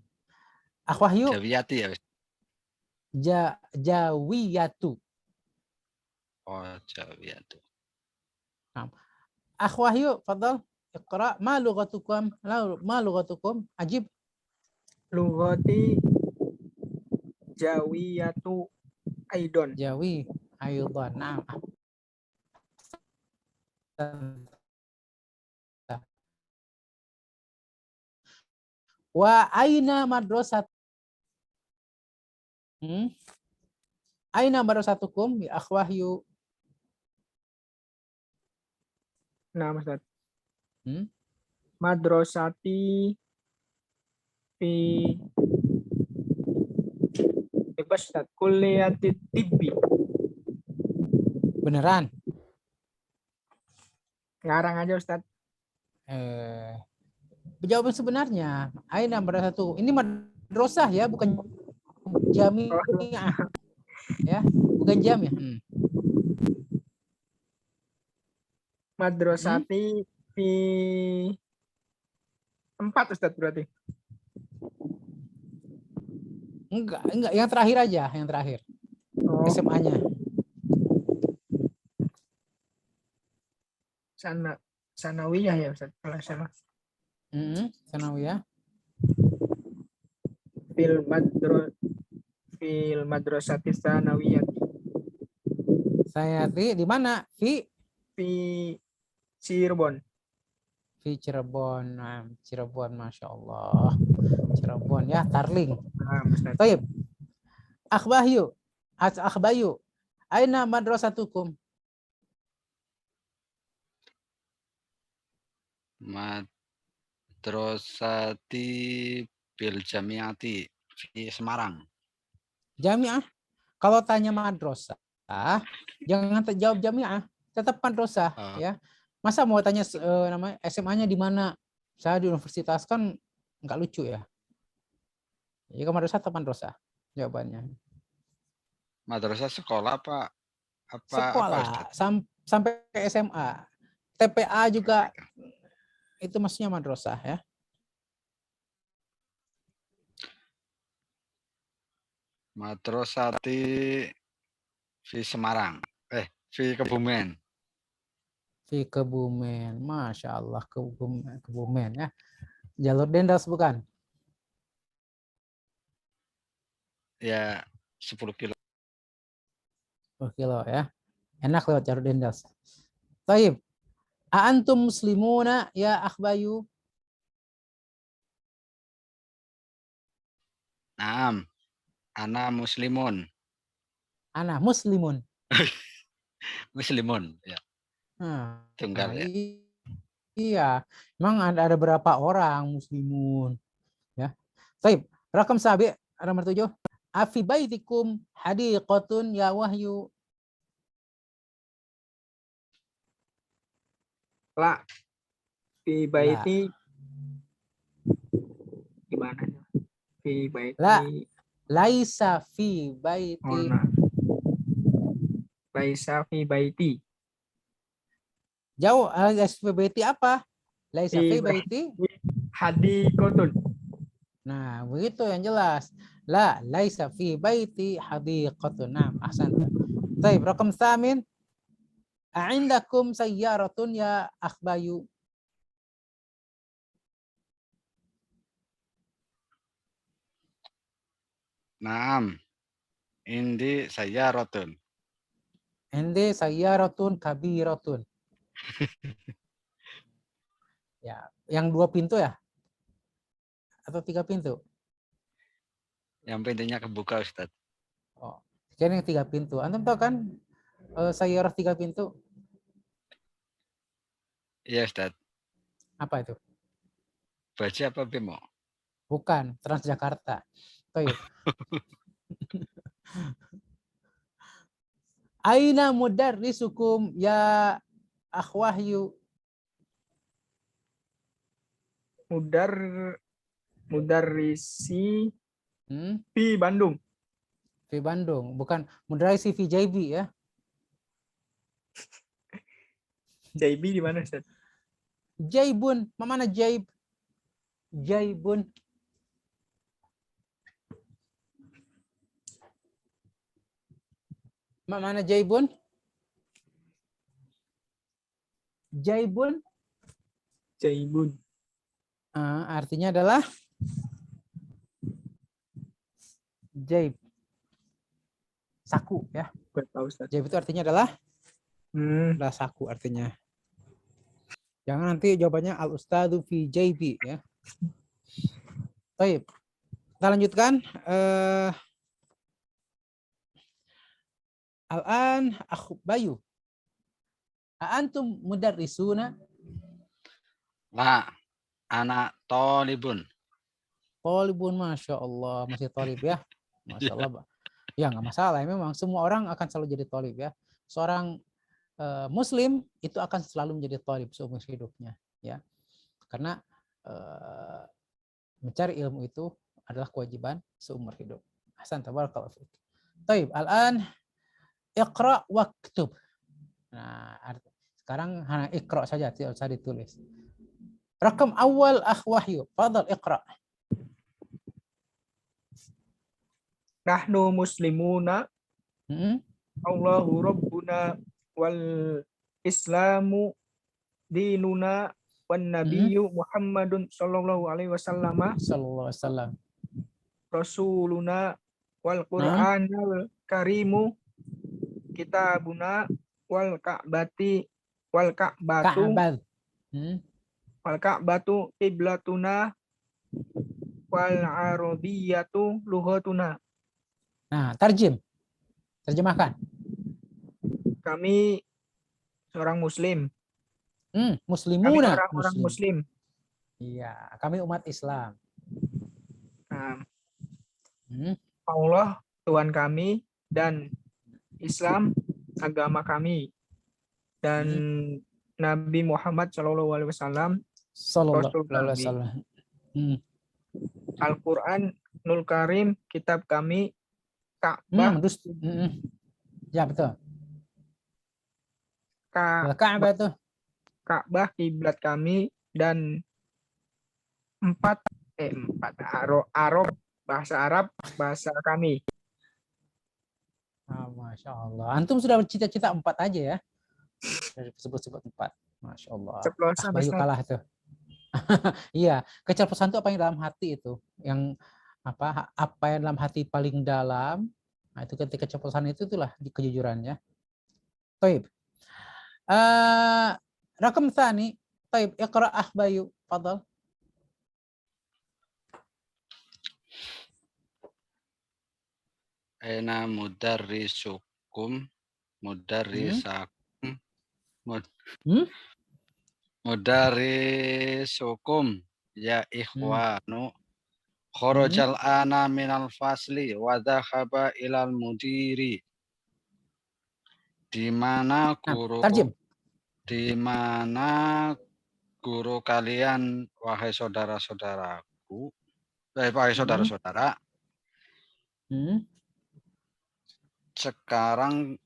Akh Wahyu, Jawiyati ya. Jawiyatu. Oh, Jawiyatu. Nah, Akh Wahyu, fadhal. Iqra. Ma lughatukum? Ajib. Lughati Jawiyatu Aidon. Jawi. Ayudhan. Nah. Wa aina madrasat? Aina madrasatukum ya Akh Wahyu? Nah, Ustaz. Madrasati fi bebas Ustaz. Kuliatit tibbi. Beneran? Ngarang aja Ustaz. Jawaban sebenarnya aina madrasatu. Ini madrasah ya, bukan jamiah. Ya, bukan jamiah. Madrasati fi 4 Ustaz berarti. Enggak, yang terakhir aja, yang terakhir. Oh, SMA-nya. Sanawiyah ya Ustaz. Kalau salah. Sanawiyah. Fil madrasati sanawiyati. Sayati di mana? Fi Cirebon. Fi Cirebon. Nah, Cirebon, Masya Allah. Cirebon ya, Tarling. Baik. Akh Bayu. Aina madrasatukum? Madrasati bil Jamiati di Semarang. Jamiah. Kalau tanya madrasah, jangan jawab jamiah, tetap madrasah ya. Masa mau tanya namanya SMA-nya di mana? Saya di universitas, kan nggak lucu ya. Jika madrasah atau madrasah jawabannya. Madrasah sekolah apa Sekolah sampai ke SMA. TPA juga itu maksudnya madrasah ya. Madrasati di Semarang. Di Kebumen. Di Kebumen. Masya Allah, Kebumen ya. Jalur Dendas bukan? Ya, 10 kilo. 10 kilo ya. Enak lewat jalur Dendas. Taib. Antum muslimuna ya Akh Bayu? Naam. Ana muslimun. Ana muslimun. Muslimun ya. Tunggal ya. Iya, memang ada berapa orang muslimun ya. Taib. Rakam sabi nomor 7. Afi baitikum hadiqatun ya Wahyu? La. Fi baiti. Gimana? Fi baiti. La. Laisa fi baiti. Oh, nah. Laisa fi baiti. Jauh, laisa fi baiti apa? Laisa fi baiti hadiqatun. Nah, begitu yang jelas. La laisa fi baiti hadiqatun. Nah, ahsan. Baik, rakam 8. A'indakum sayyaratun ya Akh Bayu? Naam. Indi sayyaratun. Ende sayyaratun kabiratun. Ya, yang 2 pintu ya? Atau 3 pintu? Yang pintunya kebuka, Ustaz. Oh, kira yang 3 pintu. Antum tahu kan sayyarah 3 pintu? Iya, Ustaz. Apa itu? Baca apa Bimo? Bukan, Transjakarta. Baik. Aina mudarrisukum ya akhwahyu. Mudarrisi di Bandung. Di Bandung, bukan mudarrisi fi JB ya. JB di mana, Ustaz? Jaibun, mana Jaib? Jaibun. Mana Jaibun? Jaibun Jaibun. artinya adalah jaib. Saku ya. Gak tahu, Ustaz. Jaib itu artinya adalah saku artinya. Jangan nanti jawabannya al ustadu fi jaibi ya. Baik. Kita lanjutkan. Al-an Bayu. Antum mudarrisuna? La, anak tolibun. Tolibun, Masya Allah. Masih tolib ya. Masya Allah. Ya nggak masalah. Memang semua orang akan selalu jadi tolib ya. Seorang Muslim itu akan selalu menjadi tolib seumur hidupnya. Ya. Karena mencari ilmu itu adalah kewajiban seumur hidup. Hasan, tabarakallahu fiik. Taib, al-an iqra waktub. Nah, sekarang hanya iqra saja, tidak usah ditulis. Rakam awal Wahyu, fadal iqra. Nahnu muslimuna. Allahu rabbuna wal islamu dinuna wan nabiyyu Muhammadun sallallahu alaihi wasallam rasuluna wal qur'anul karimu kitabuna wal ka'batu wal ka'batu qiblatuna wal arabiyatu lughatuna. Nah, terjemahkan. Kami seorang muslim. Muslimuna. Kami orang muslim. Iya, kami umat Islam. Allah Tuhan kami dan Islam agama kami dan Nabi Muhammad Shallallahu Alaihi Wasallam Rasul kami. Al-Quran Nul Karim kitab kami, Ka'bah. Ya betul. Ka'bah itu. Ka'bah kiblat kami dan empat bahasa Arab bahasa kami. Masya Allah. Antum sudah bercita-cita 4 aja ya. Sebut-sebut 4. Masya Allah. Bayu kalah tuh. Iya, keceplosan itu apa yang dalam hati itu, yang apa yang dalam hati paling dalam. Nah, itu ketika keceplosan itulah kejujurannya. Taib. Rakam tsani. Taib, iqra Bayu, fadal. Aina mudarrisukum mudarrisakum mudarrisukum ya ikhwanu kharajal ana minal fasli wa dhahaba ilal mudiri. Di mana guru kalian wahai saudara-saudaraku, wahai saudara-saudara, sekarang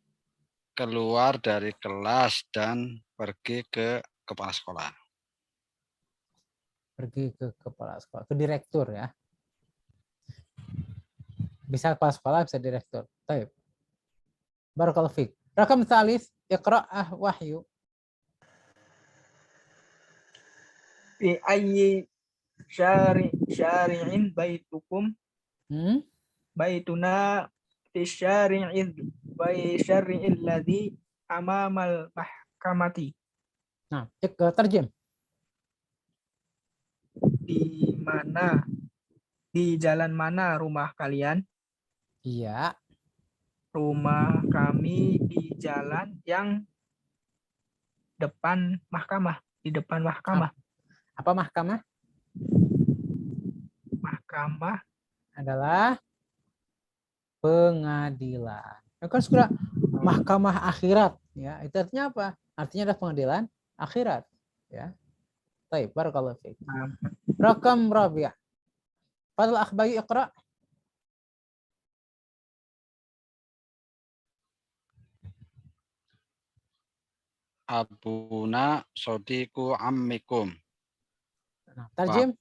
keluar dari kelas dan pergi ke kepala sekolah. Pergi ke kepala sekolah, ke direktur ya. Bisa kepala sekolah, bisa direktur. Baik. Barakallahu fiik. Rakam tsalits, iqra Wahyu. Fi ayyi syari'in baitukum. baituna fi syari'il ladzi amamal mahkamati. Nah, terjem. Di jalan mana rumah kalian? Iya. Rumah kami di jalan yang depan mahkamah, di depan mahkamah. Apa mahkamah? Mahkamah Adalah pengadilan. Kan sudah mahkamah akhirat, ya. Itu artinya apa? Artinya adalah pengadilan akhirat, ya. Baik, barakallahu fiik. Rakam rabi'ah. Fadl akhbayi iqra. Abuna sodiku ammikum. Nah, tarjim.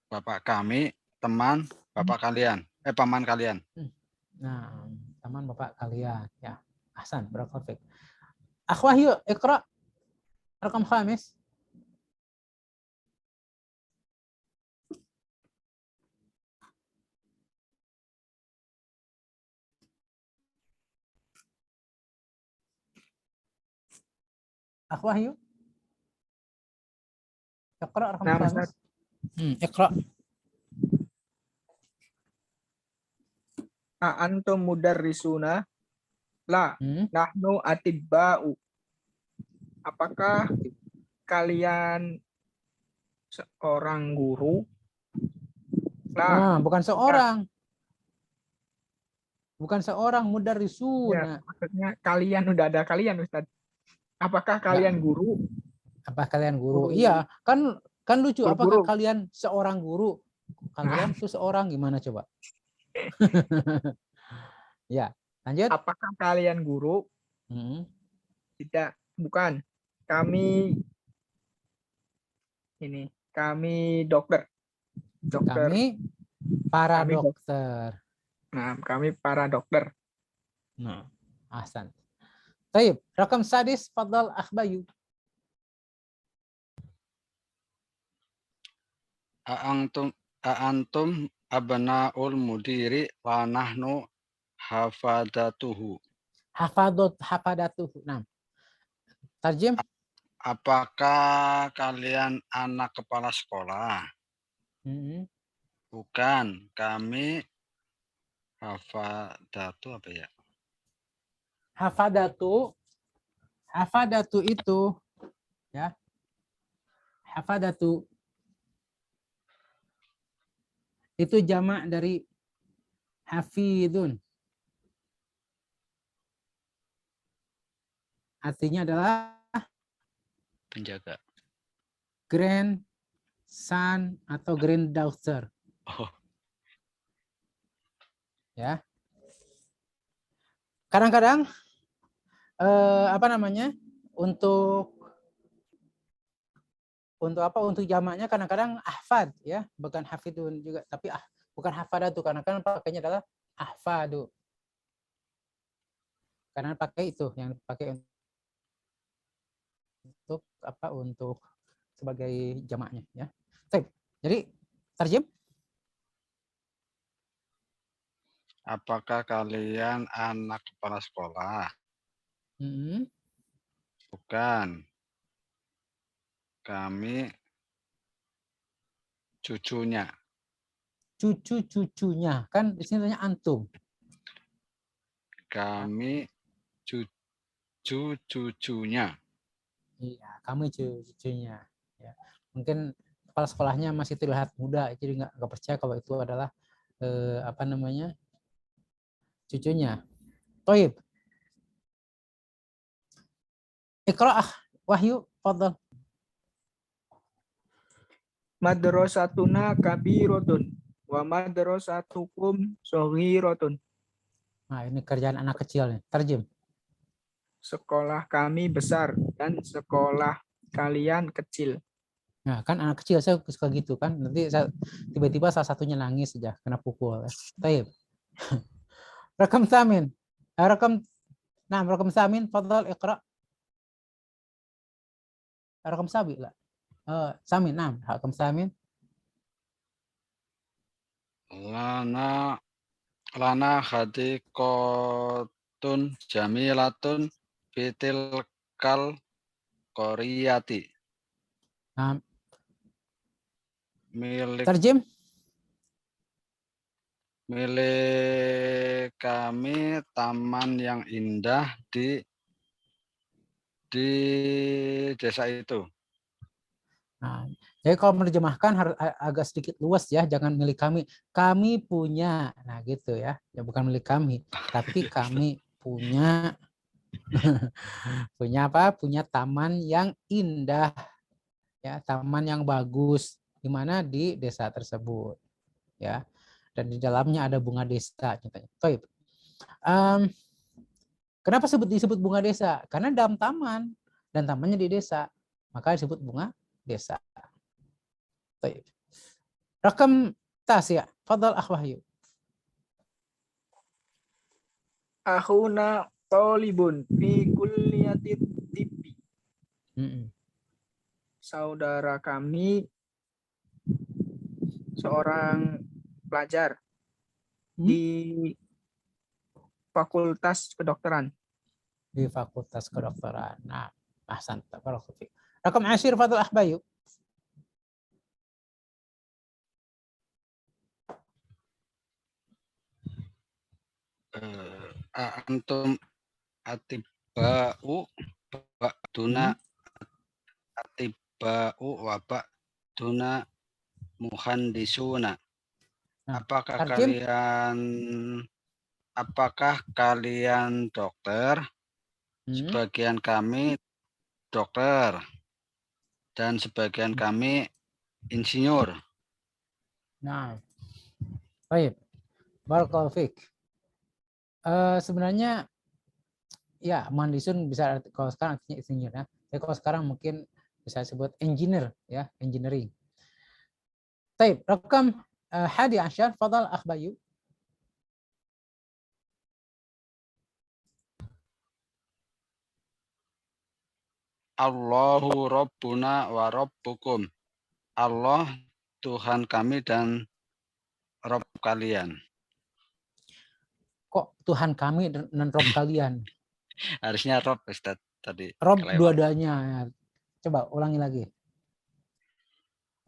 Bapak kami, teman bapak kalian, paman kalian. Nah, teman bapak kalian, ya. Ahsan, barakallahu fiik. Akhwah yuk, iqra. Rakam khamis. Akhwah yuk. Iqra rakam Nah, khamis. Iqra. Antum mudarrisuna? La, nahnu atibba'u. Apakah kalian seorang guru? Nah, bukan seorang. Bukan seorang mudarrisuna. Ya, maksudnya kalian, udah ada kalian, Ustaz. Apakah kalian guru? Apa kalian guru? Iya, kan lucu. Guru. Apakah kalian seorang guru? Kalian itu seorang gimana coba? Ya, lanjut. Apakah kalian guru? Tidak, bukan. Kami dokter. Kami para dokter. Nah, kami para dokter. Nah, ahsan. Baik, rakam sadis, fadal akhbayu. Antum abnaul mudiri wa nahnu hafadatuhu. Hafadatuhu. Nah. Tarjim. Apakah kalian anak kepala sekolah? Bukan, kami hafadatu apa ya? Hafadatu itu, ya. Hafadatu itu jamak dari hafidun. Artinya adalah penjaga. Grandson atau granddaughter. Oh. Ya. Kadang-kadang untuk jamaknya kadang-kadang ahfad, ya, bukan hafidun juga, tapi bukan hafadatu, karena kan pakainya adalah ahfadu. Karena pakai itu yang dipakai untuk sebagai jamaknya, ya. Jadi tarjim. Apakah kalian anak kepala sekolah? Bukan. Kami cucunya. Cucu-cucunya. Kan di sini tanya antum. Kami cucunya. Iya, kami cucunya. Ya. Mungkin kepala sekolahnya masih terlihat muda, jadi nggak percaya kalau itu adalah cucunya. Toib. Iqra' Wahyu, fadhal. Madrasatuna kabiratun wa madrasatukum shaghiratun. Nah, ini kerjaan anak kecil nih. Terjem. Sekolah kami besar dan sekolah kalian kecil. Nah, kan anak kecil saya suka gitu kan. Nanti tiba-tiba salah satunya nangis saja kena pukul. Taib. Rakam samin. Rakam samin, fadhal iqra. Rakam sabi lah. Samin, nah, hakam Samin. Lana hadiqatun jamilatun fitilkal koriyati. Nah, Milik terjem. milik kami taman yang indah di desa itu. Nah, jadi kalau menerjemahkan harus agak sedikit luas ya, jangan milik kami. Kami punya, nah gitu ya, ya bukan milik kami, tapi kami punya punya apa? Punya taman yang indah, ya, taman yang bagus, di mana di desa tersebut, ya. Dan di dalamnya ada bunga desa, contohnya. Kenapa disebut bunga desa? Karena dalam taman dan tamannya di desa, maka disebut bunga desa. Baik. Rakam tasya, fadal akh Wahyu. Akhuna tolibun fi kulliyati tibbi. Saudara kami seorang pelajar di Fakultas Kedokteran. Di Fakultas Kedokteran. Nah, ahsan. Barakallahu fiik. Rakam 10, fadal akh Bayu. Antum atiba'u ba'duna atiba'u wa ba'duna muhandisuna. Nah, Apakah tarjim. kalian dokter? Sebagian kami dokter dan sebagian kami insinyur. Nah, baik. Barakallahu fiik. Sebenarnya ya muhandisun bisa kalau sekarang artinya insinyur ya. Tapi kalau sekarang mungkin bisa sebut engineer ya, engineering. Baik, rakam 11, fadal akh Bayu. Allahu Rabbuna wa Rabbukum. Allah Tuhan kami dan Rabb kalian. Kok Tuhan kami dan Rob kalian? Harusnya Rabb, Ustaz, tadi. Rob kelewat. dua-duanya. Coba ulangi lagi.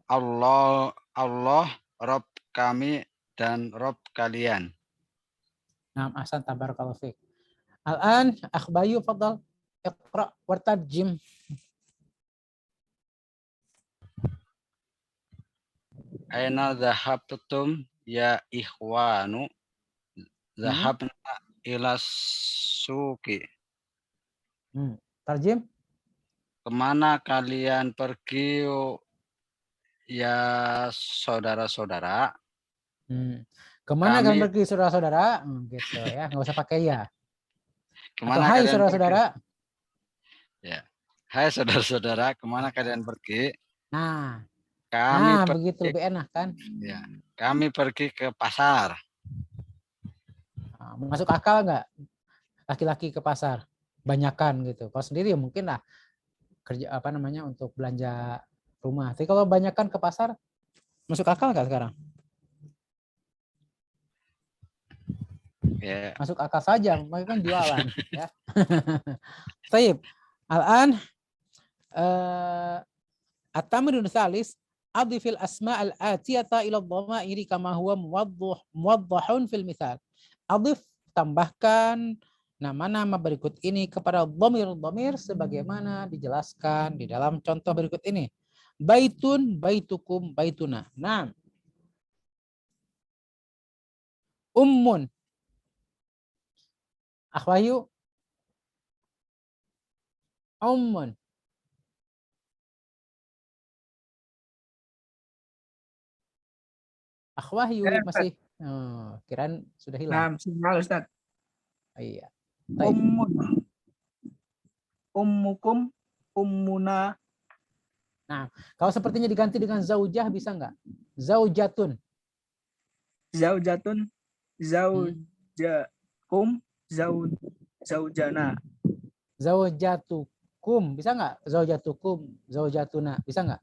Allah Rabb kami dan Rabb kalian. Nah, ahsan, tabarakallahu fiik. Al-an akh Bayu, fadal iqra wartarjim. Aina dhahabtum ya ikhwanu? Dhahabna ila suki. Tarjim. Kemana kalian pergi ya saudara-saudara? Kemana kalian pergi saudara-saudara? Gitu ya, nggak usah pakai ya. Kemana atau hai kalian saudara-saudara. Ya, hai saudara-saudara, kemana kalian pergi? Nah, kami begitu lebih enak kan? Ya, kami pergi ke pasar. Masuk akal nggak laki-laki ke pasar? Banyakan gitu. Kalau sendiri ya mungkin lah kerja apa namanya untuk belanja rumah. Tapi kalau banyakan ke pasar, masuk akal nggak sekarang? Ya. Masuk akal saja, mereka kan jualan ya. Taib. Al-an at-tamrin tsalis adhifil asma' al-atiyata ila dhama'iri kama huwa muwaddahun fil mithal. Adhif, tambahkan nama-nama berikut ini kepada dhamir-dhamir sebagaimana dijelaskan di dalam contoh berikut ini. Baitun, baitukum, baituna. Nah. Ummun. Akh Wahyu. Ummun. Akh Wahyu masih kirain sudah hilang. Nah, sinyal Ustaz. Iya. Ummun. Ummukum, ummuna. Nah, kalau sepertinya diganti dengan zaujah bisa nggak? Zaujatun. Zaujatun, zaujakum, zaujana. Zaujatukum bisa nggak? Zaujatukum, zaujatuna bisa nggak?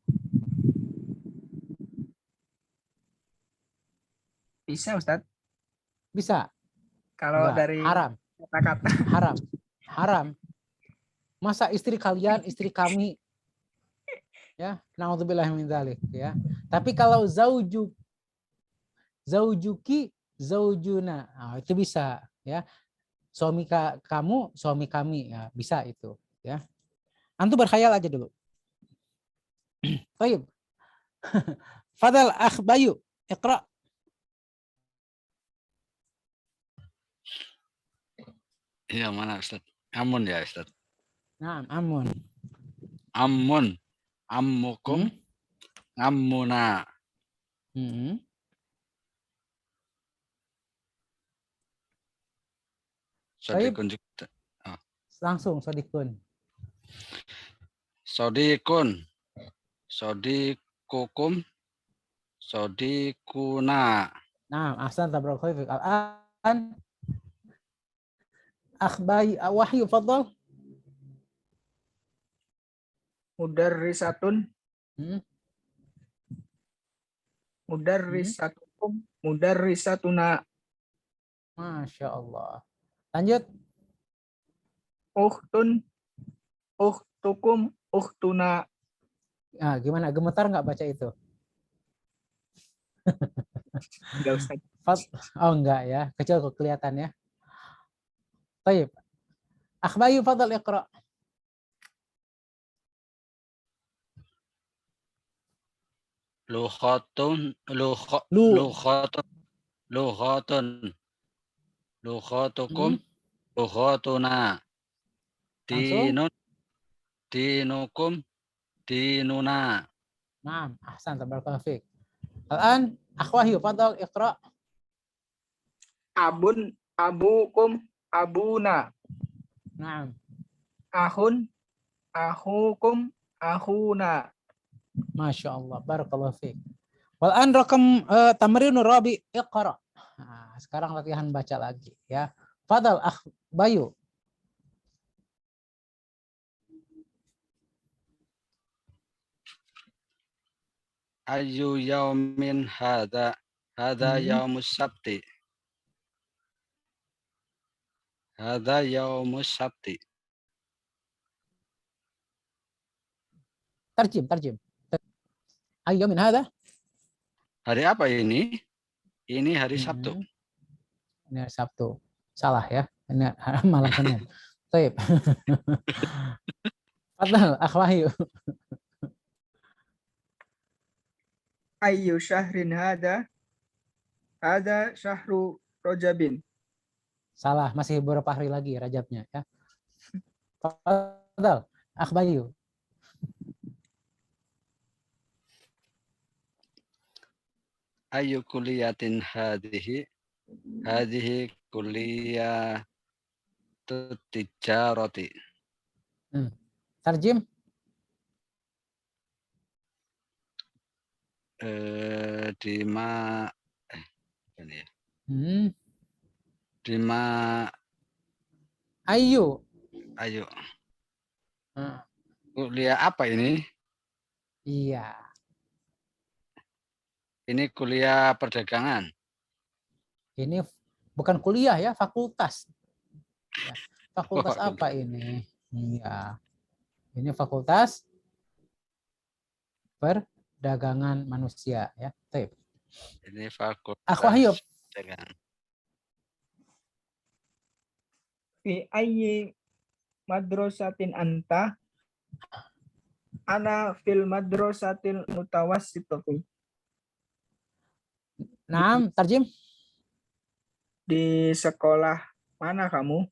Bisa Ustadz. Bisa? Kalau Enggak, dari haram. kata-kata. Haram. Haram. Masa istri kalian, istri kami, ya, naudzubillah min dzalik, ya. Tapi kalau zaujuki, zaujuna, nah, itu bisa, ya. Suami kamu, suami kami, ya, bisa itu, ya. Antum berkhayal aja dulu. Baik. Fadal akh Bayu, Iqra. Iya mana Ustaz? Amun ya Ustaz. Nah, amun. Amun. Ammukum. Ammuna. Hmm. Sodikun juga. Oh. Langsung sodikun. Sodikun. Sodikukum. Sodikuna. Nah, ahsan tabarakallahu fiik. Al-an akhbai Wahyu, fadal. Mudarrisatun. Mudarrisatukum. Mudarrisatuna. Masya Allah. Lanjut. Ukhtun. Ukhtukum. Ukhtuna. Nah, gimana? Gemetar nggak baca itu? Enggak Ustaz. Oh enggak ya, kecil kok kelihatan ya. Baik. Akhbayu fadal Iqra. Lukhatun. Lukhatun. Lukhatukum. Lukhatuna. Langsung. Dinun. Dinukum. Dinuna. Nah, ahsan tabarakallahu fiik. Al-an akhwahyu fadal Iqra. Abun. Abukum. Abuna. Nah. Ahun. Ahukum. Ahuna. Masya Allah, barakallahu fiik. Wal-an rakam tamrinur rabi Iqra. Nah, sekarang latihan baca lagi ya. Fadal Bayu. Ayu yaumin hadha. Hadha yaumus sabti. Hadha yaumus sabti. Tarjim. Ayu min hadha? Hari apa ini? Ini hari Sabtu. Ini hari Sabtu. Salah ya. Ini malam Senin. Baik. Fadal akhwahyu. Ayyu syahrin hada? Hada syahru Rajabin. Salah, masih beberapa hari lagi Rajabnya ya. Fadal akhbayu. Ayu kuliyatin hadhihi? Hadhihi kuliyatu tijarati. Tarjim. Dima Ayu. Kuliah apa ini? Iya. Ini kuliah perdagangan. Ini bukan kuliah ya, fakultas. Ya. Fakultas apa ini? Iya. Ini fakultas perdagangan manusia ya. Baik. Ini fakultas Akhwahyu. perdagangan. Fi ayyi madrasatin anta? Ana fil madrasatil mutawassitati. Naam, tarjim. Di sekolah mana kamu?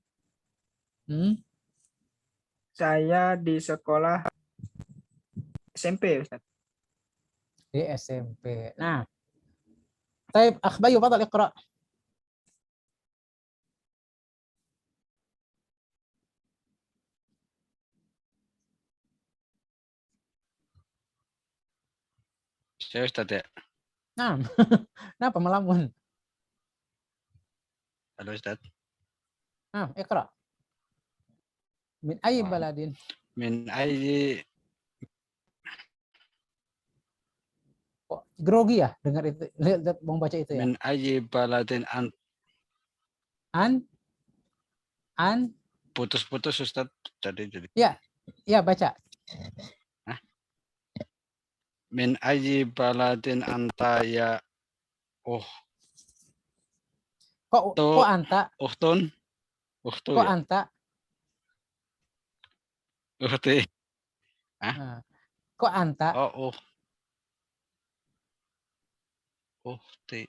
Saya di sekolah SMP, Ustaz. Di SMP. Nah. Baik, akhbayu fadal Iqra. Saya Ustaz ya. Nah. Kenapa melamun? Halo Ustaz. Nah, Iqra. Min ayyi baladin? Min ayyi. grogi ya dengar itu, lihat mau baca itu ya. Min ayyi baladin An putus-putus Ustaz. Jadi. ya baca. Hah? Min ayyi baladin anta ya Kok anta? uhtun Kok ya. anta? Uhti. Nah, kok anta? Uhti.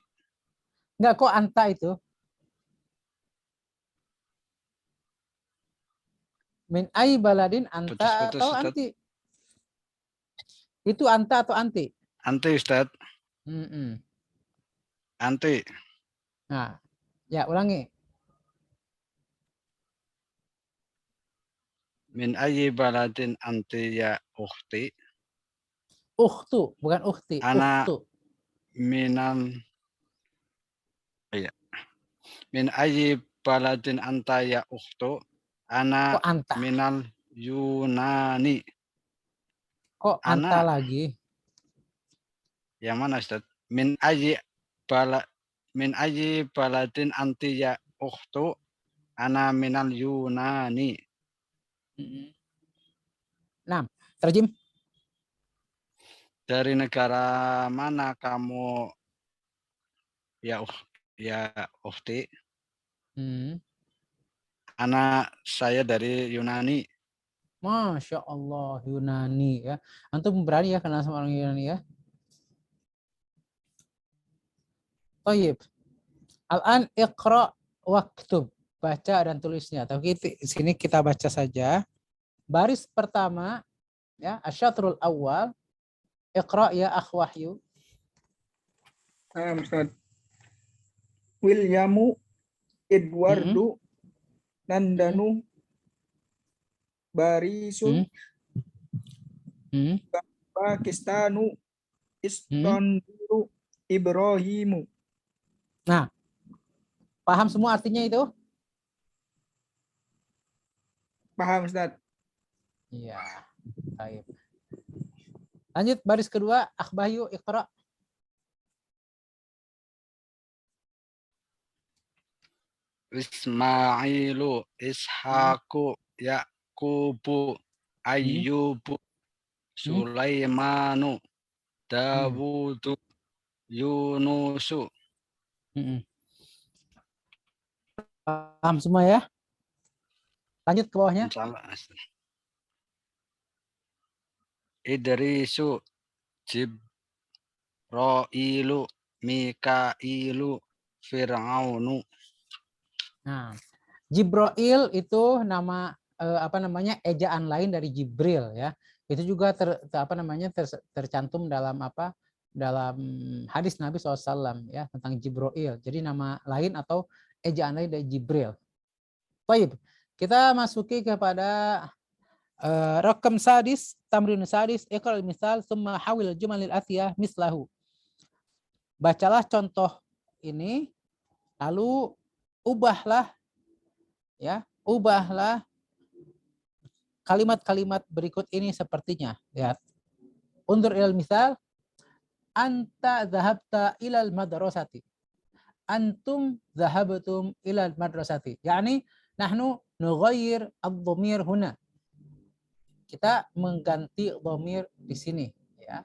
Enggak, kok anta itu? Min ai baladin anta Putus-putus atau Ustaz. anti? Itu anta atau anti? Anti Ustaz. Anti. Nah, ya ulangi. Min ayyi baladin anti ya ukhti. Ukhtu, bukan ukhti. Ana Ukhtu. Min ayyi baladin anta ya ukhtu. Ana Kok anta? minal Yunani. Kok anta Ana. lagi? Yang mana Ustaz? Min ayyi baladin anti ya ukhtu. Ana minal Yunani. 6. Terjem. Dari negara mana kamu ya ukhti? Anak saya dari Yunani. Masya Allah, Yunani ya. Antum berani ya kenal sama orang Yunani ya? Tayyib. Al-an iqra waktub. Baca dan tulisnya. Tapi di sini kita baca saja. Baris pertama ya, asyatrul awal. Iqra ya akh Wahyu. Ustaz. Williamu, Edwardu, Nandanu, Barisun, Pakistanu, Istanbulu, Ibrahimu. Nah, paham semua artinya itu? Paham Ustaz? Iya. Baik. Lanjut baris kedua, Akhbayu Iqra. Ismailu, Ishaku, Yakubu, Ayyubu, Sulaimanu, Dawudu, Yunusu. Paham semua ya? Lanjut ke bawahnya. Idrisu, Jibrailu, Mikailu, Fir'aunu. Nah, Jibril itu nama ejaan lain dari Jibril ya. Itu juga tercantum dalam dalam hadis Nabi SAW ya tentang Jibril. Jadi nama lain atau ejaan lain dari Jibril. Baik, kita masuki kepada rakam sadis, tamrin sadis, iqra misal, thumma hawil jumalil atiyah mislahu. Bacalah contoh ini, lalu ubahlah kalimat-kalimat berikut ini sepertinya. Ya. Undur ilal misal, anta dhahabta ilal madrasati. Antum dhahabtum ilal madrasati. Yani nahnu nughayyir ad-dhamir huna. Kita mengganti dhamir di sini ya.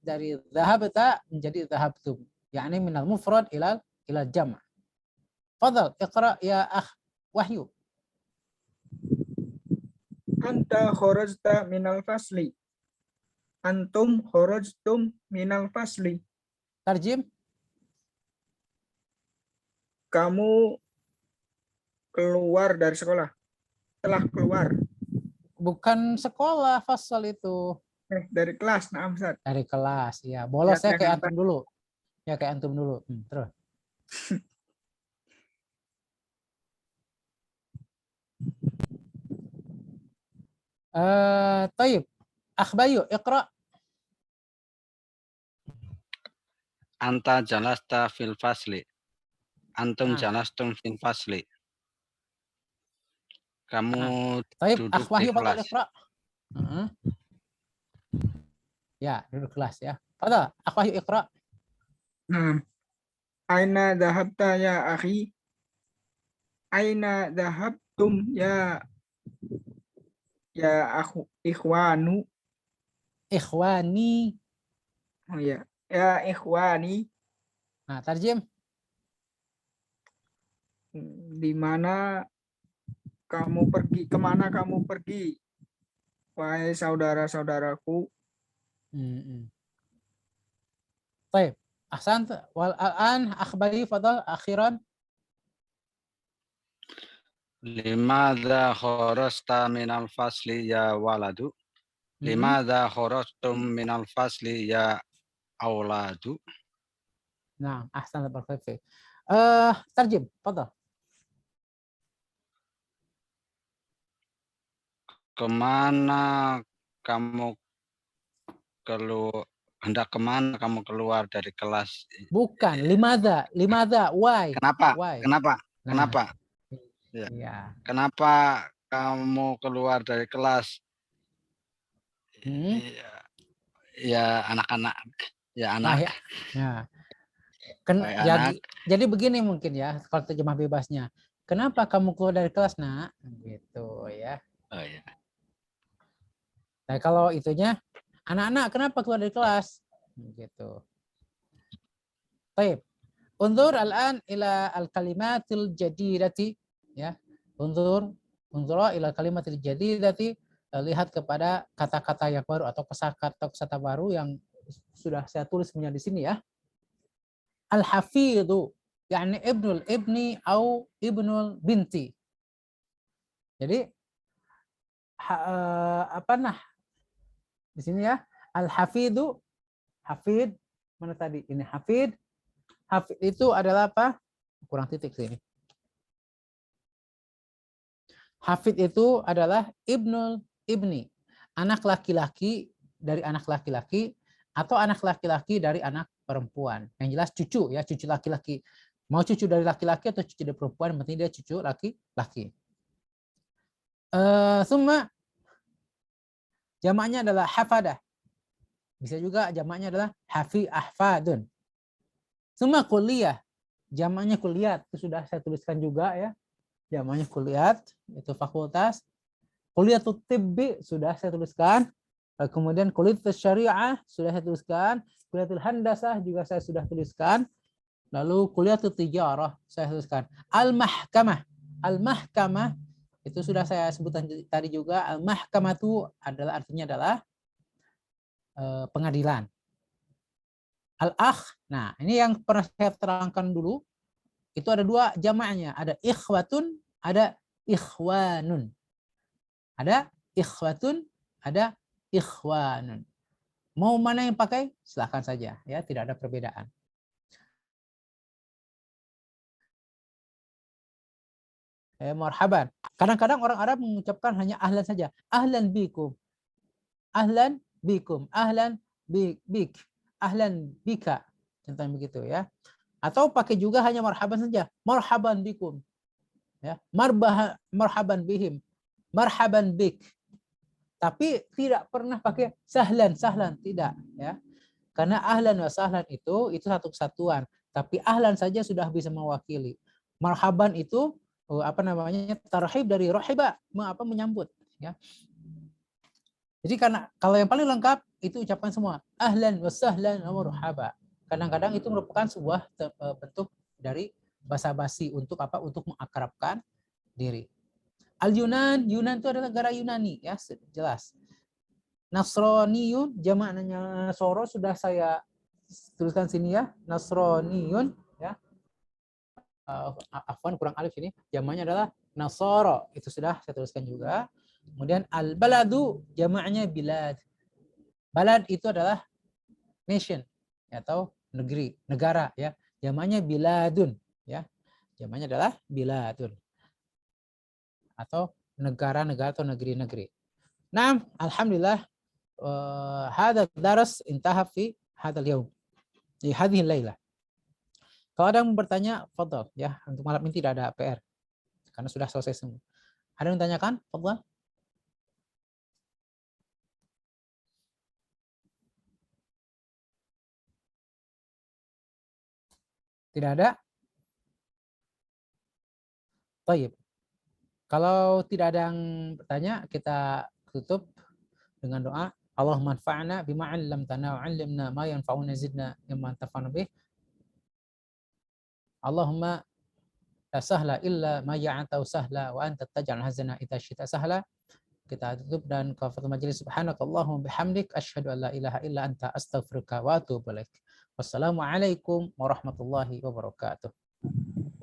Dari dhahabta menjadi dhahabtum. Yani minal mufrad ilal jam'. Fadhal, iqra ya akh Wahyu. Anta kharajta minal fasli. Antum kharajtum minal fasli. Tarjim. Kamu keluar dari sekolah. Telah keluar. Bukan sekolah, fasal itu. Dari kelas, nah Ustaz. Dari kelas, ya. Bolos ya kayak antum dulu. Ya kayak antum dulu. Terus. Taib. Akhbayu, iqra. Anta jalasta fil fasli. Antum jalastum fil fasli. Kamu Taib, duduk di Wahyu, kelas. iqra. Ya, duduk kelas ya. Fadal, aku ayo iqra. Nah, aina dhahabta ya akhi? Aina dhahabtum ya aku ikhwanu? Ikhwani. Oh ya, ya ikhwani. Nah, tarjim. Di mana kamu pergi? Kemana kamu pergi? Wahai saudara-saudaraku. طيب أحسنت. والآن أخبري فضل أخيرا. Limadza kharajta minal fasli ya waladu? Limadza kharajtum minal fasli ya auladu? نعم أحسنت بارك الله فيك. ترجم تفضل. Kemana kamu hendak kemana kamu keluar dari kelas? Bukan, limadza, why? Kenapa? Why? Kenapa? Nah, Kenapa? Ya. iya. Kenapa kamu keluar dari kelas? Ya anak-anak. Ya Wah, anak. ya. Anak. Jadi begini mungkin ya kalau terjemah bebasnya. Kenapa kamu keluar dari kelas, Nak? Gitu ya. Oh ya. Nah, kalau itunya anak-anak kenapa keluar dari kelas? Gitu. Baik. Unzur al-an ila al-kalimatil jadidati ya. Unzur ila kalimatil jadidati, lihat kepada kata-kata yang baru atau kosakata baru yang sudah saya tulis punya di sini ya. Al-hafidhu yakni ibnul ibni atau ibnul binti. Jadi di sini ya, al-hafidhu, hafid mana tadi? Ini hafid. Hafid itu adalah apa? Kurang titik sini. Hafid itu adalah ibnul ibni, anak laki-laki dari anak laki-laki atau anak laki-laki dari anak perempuan. Yang jelas cucu ya, cucu laki-laki. Mau cucu dari laki-laki atau cucu dari perempuan, yang penting dia cucu laki-laki. Summa jamaknya adalah hafadah. Bisa juga jamaknya adalah ahfadun. Summa kuliah, jamaknya kuliah itu sudah saya tuliskan juga ya. Jamaknya kuliah itu fakultas. Kuliatul tibbi sudah saya tuliskan. Kemudian kuliatul syariah sudah saya tuliskan. Kuliatul handasah juga saya sudah tuliskan. Lalu kuliatul tijarah saya tuliskan. Al-mahkamah. Al-mahkamah itu sudah saya sebutkan tadi juga. Al-mahkamah itu adalah artinya adalah pengadilan. Al-akh. Nah, ini yang pernah saya terangkan dulu. Itu ada dua jamaknya. Ada ikhwatun, ada ikhwanun. Ada ikhwatun, ada ikhwanun. Mau mana yang pakai? Silahkan saja, ya, tidak ada perbedaan. Marhaban. Kadang-kadang orang Arab mengucapkan hanya ahlan saja. Ahlan bikum. Ahlan bikum. Ahlan bik. Ahlan bika. Contohnya begitu ya. Atau pakai juga hanya marhaban saja. Marhaban bikum. Ya, marhaban bihim. Marhaban bik. Tapi tidak pernah pakai sahlan, tidak ya. Karena ahlan wa sahlan itu satu kesatuan, tapi ahlan saja sudah bisa mewakili. Marhaban itu tarhib dari rohiba, menyambut ya. Jadi karena kalau yang paling lengkap itu ucapan semua ahlan wa sahlan wa marhaba. Kadang-kadang itu merupakan sebuah bentuk dari basa-basi untuk mengakrabkan diri. Al-Yunan itu adalah negara Yunani ya, jelas. Nasroniyun jamaknya Nasoro sudah saya tuliskan sini ya, Nasroniyun ya. Afwan kurang alif ini, jamaknya adalah Nasoro, itu sudah saya tuliskan juga. Kemudian al-baladu jamaknya bilad. Balad itu adalah nation atau negeri, negara ya. Jamaknya biladun ya. Jamaknya adalah biladun. Atau negara-negara atau negeri-negeri. Nah, alhamdulillah هذا الدرس انتهى في هذا اليوم di hadhihi lailah. Kalau ada yang bertanya, fadhal ya. Untuk malam ini tidak ada PR karena sudah selesai semua. Ada yang tanyakan? Fadhal. Tidak ada? Baik. Kalau tidak ada yang bertanya, kita tutup dengan doa. Allahumma anfa'na bima 'allamtana wa 'allimna ma yanfa'una zidna mimma tafa'na bih. Allahumma la sahla illa ma ja'altahu sahla wa anta taj'al hazana idza syi'ta sahla. Kita tutup dan kafaratul majelis. Subhanakallahumma bihamdik asyhadu an la ilaha illa anta astaghfiruka wa atubu ilaik. Wassalamualaikum warahmatullahi wabarakatuh.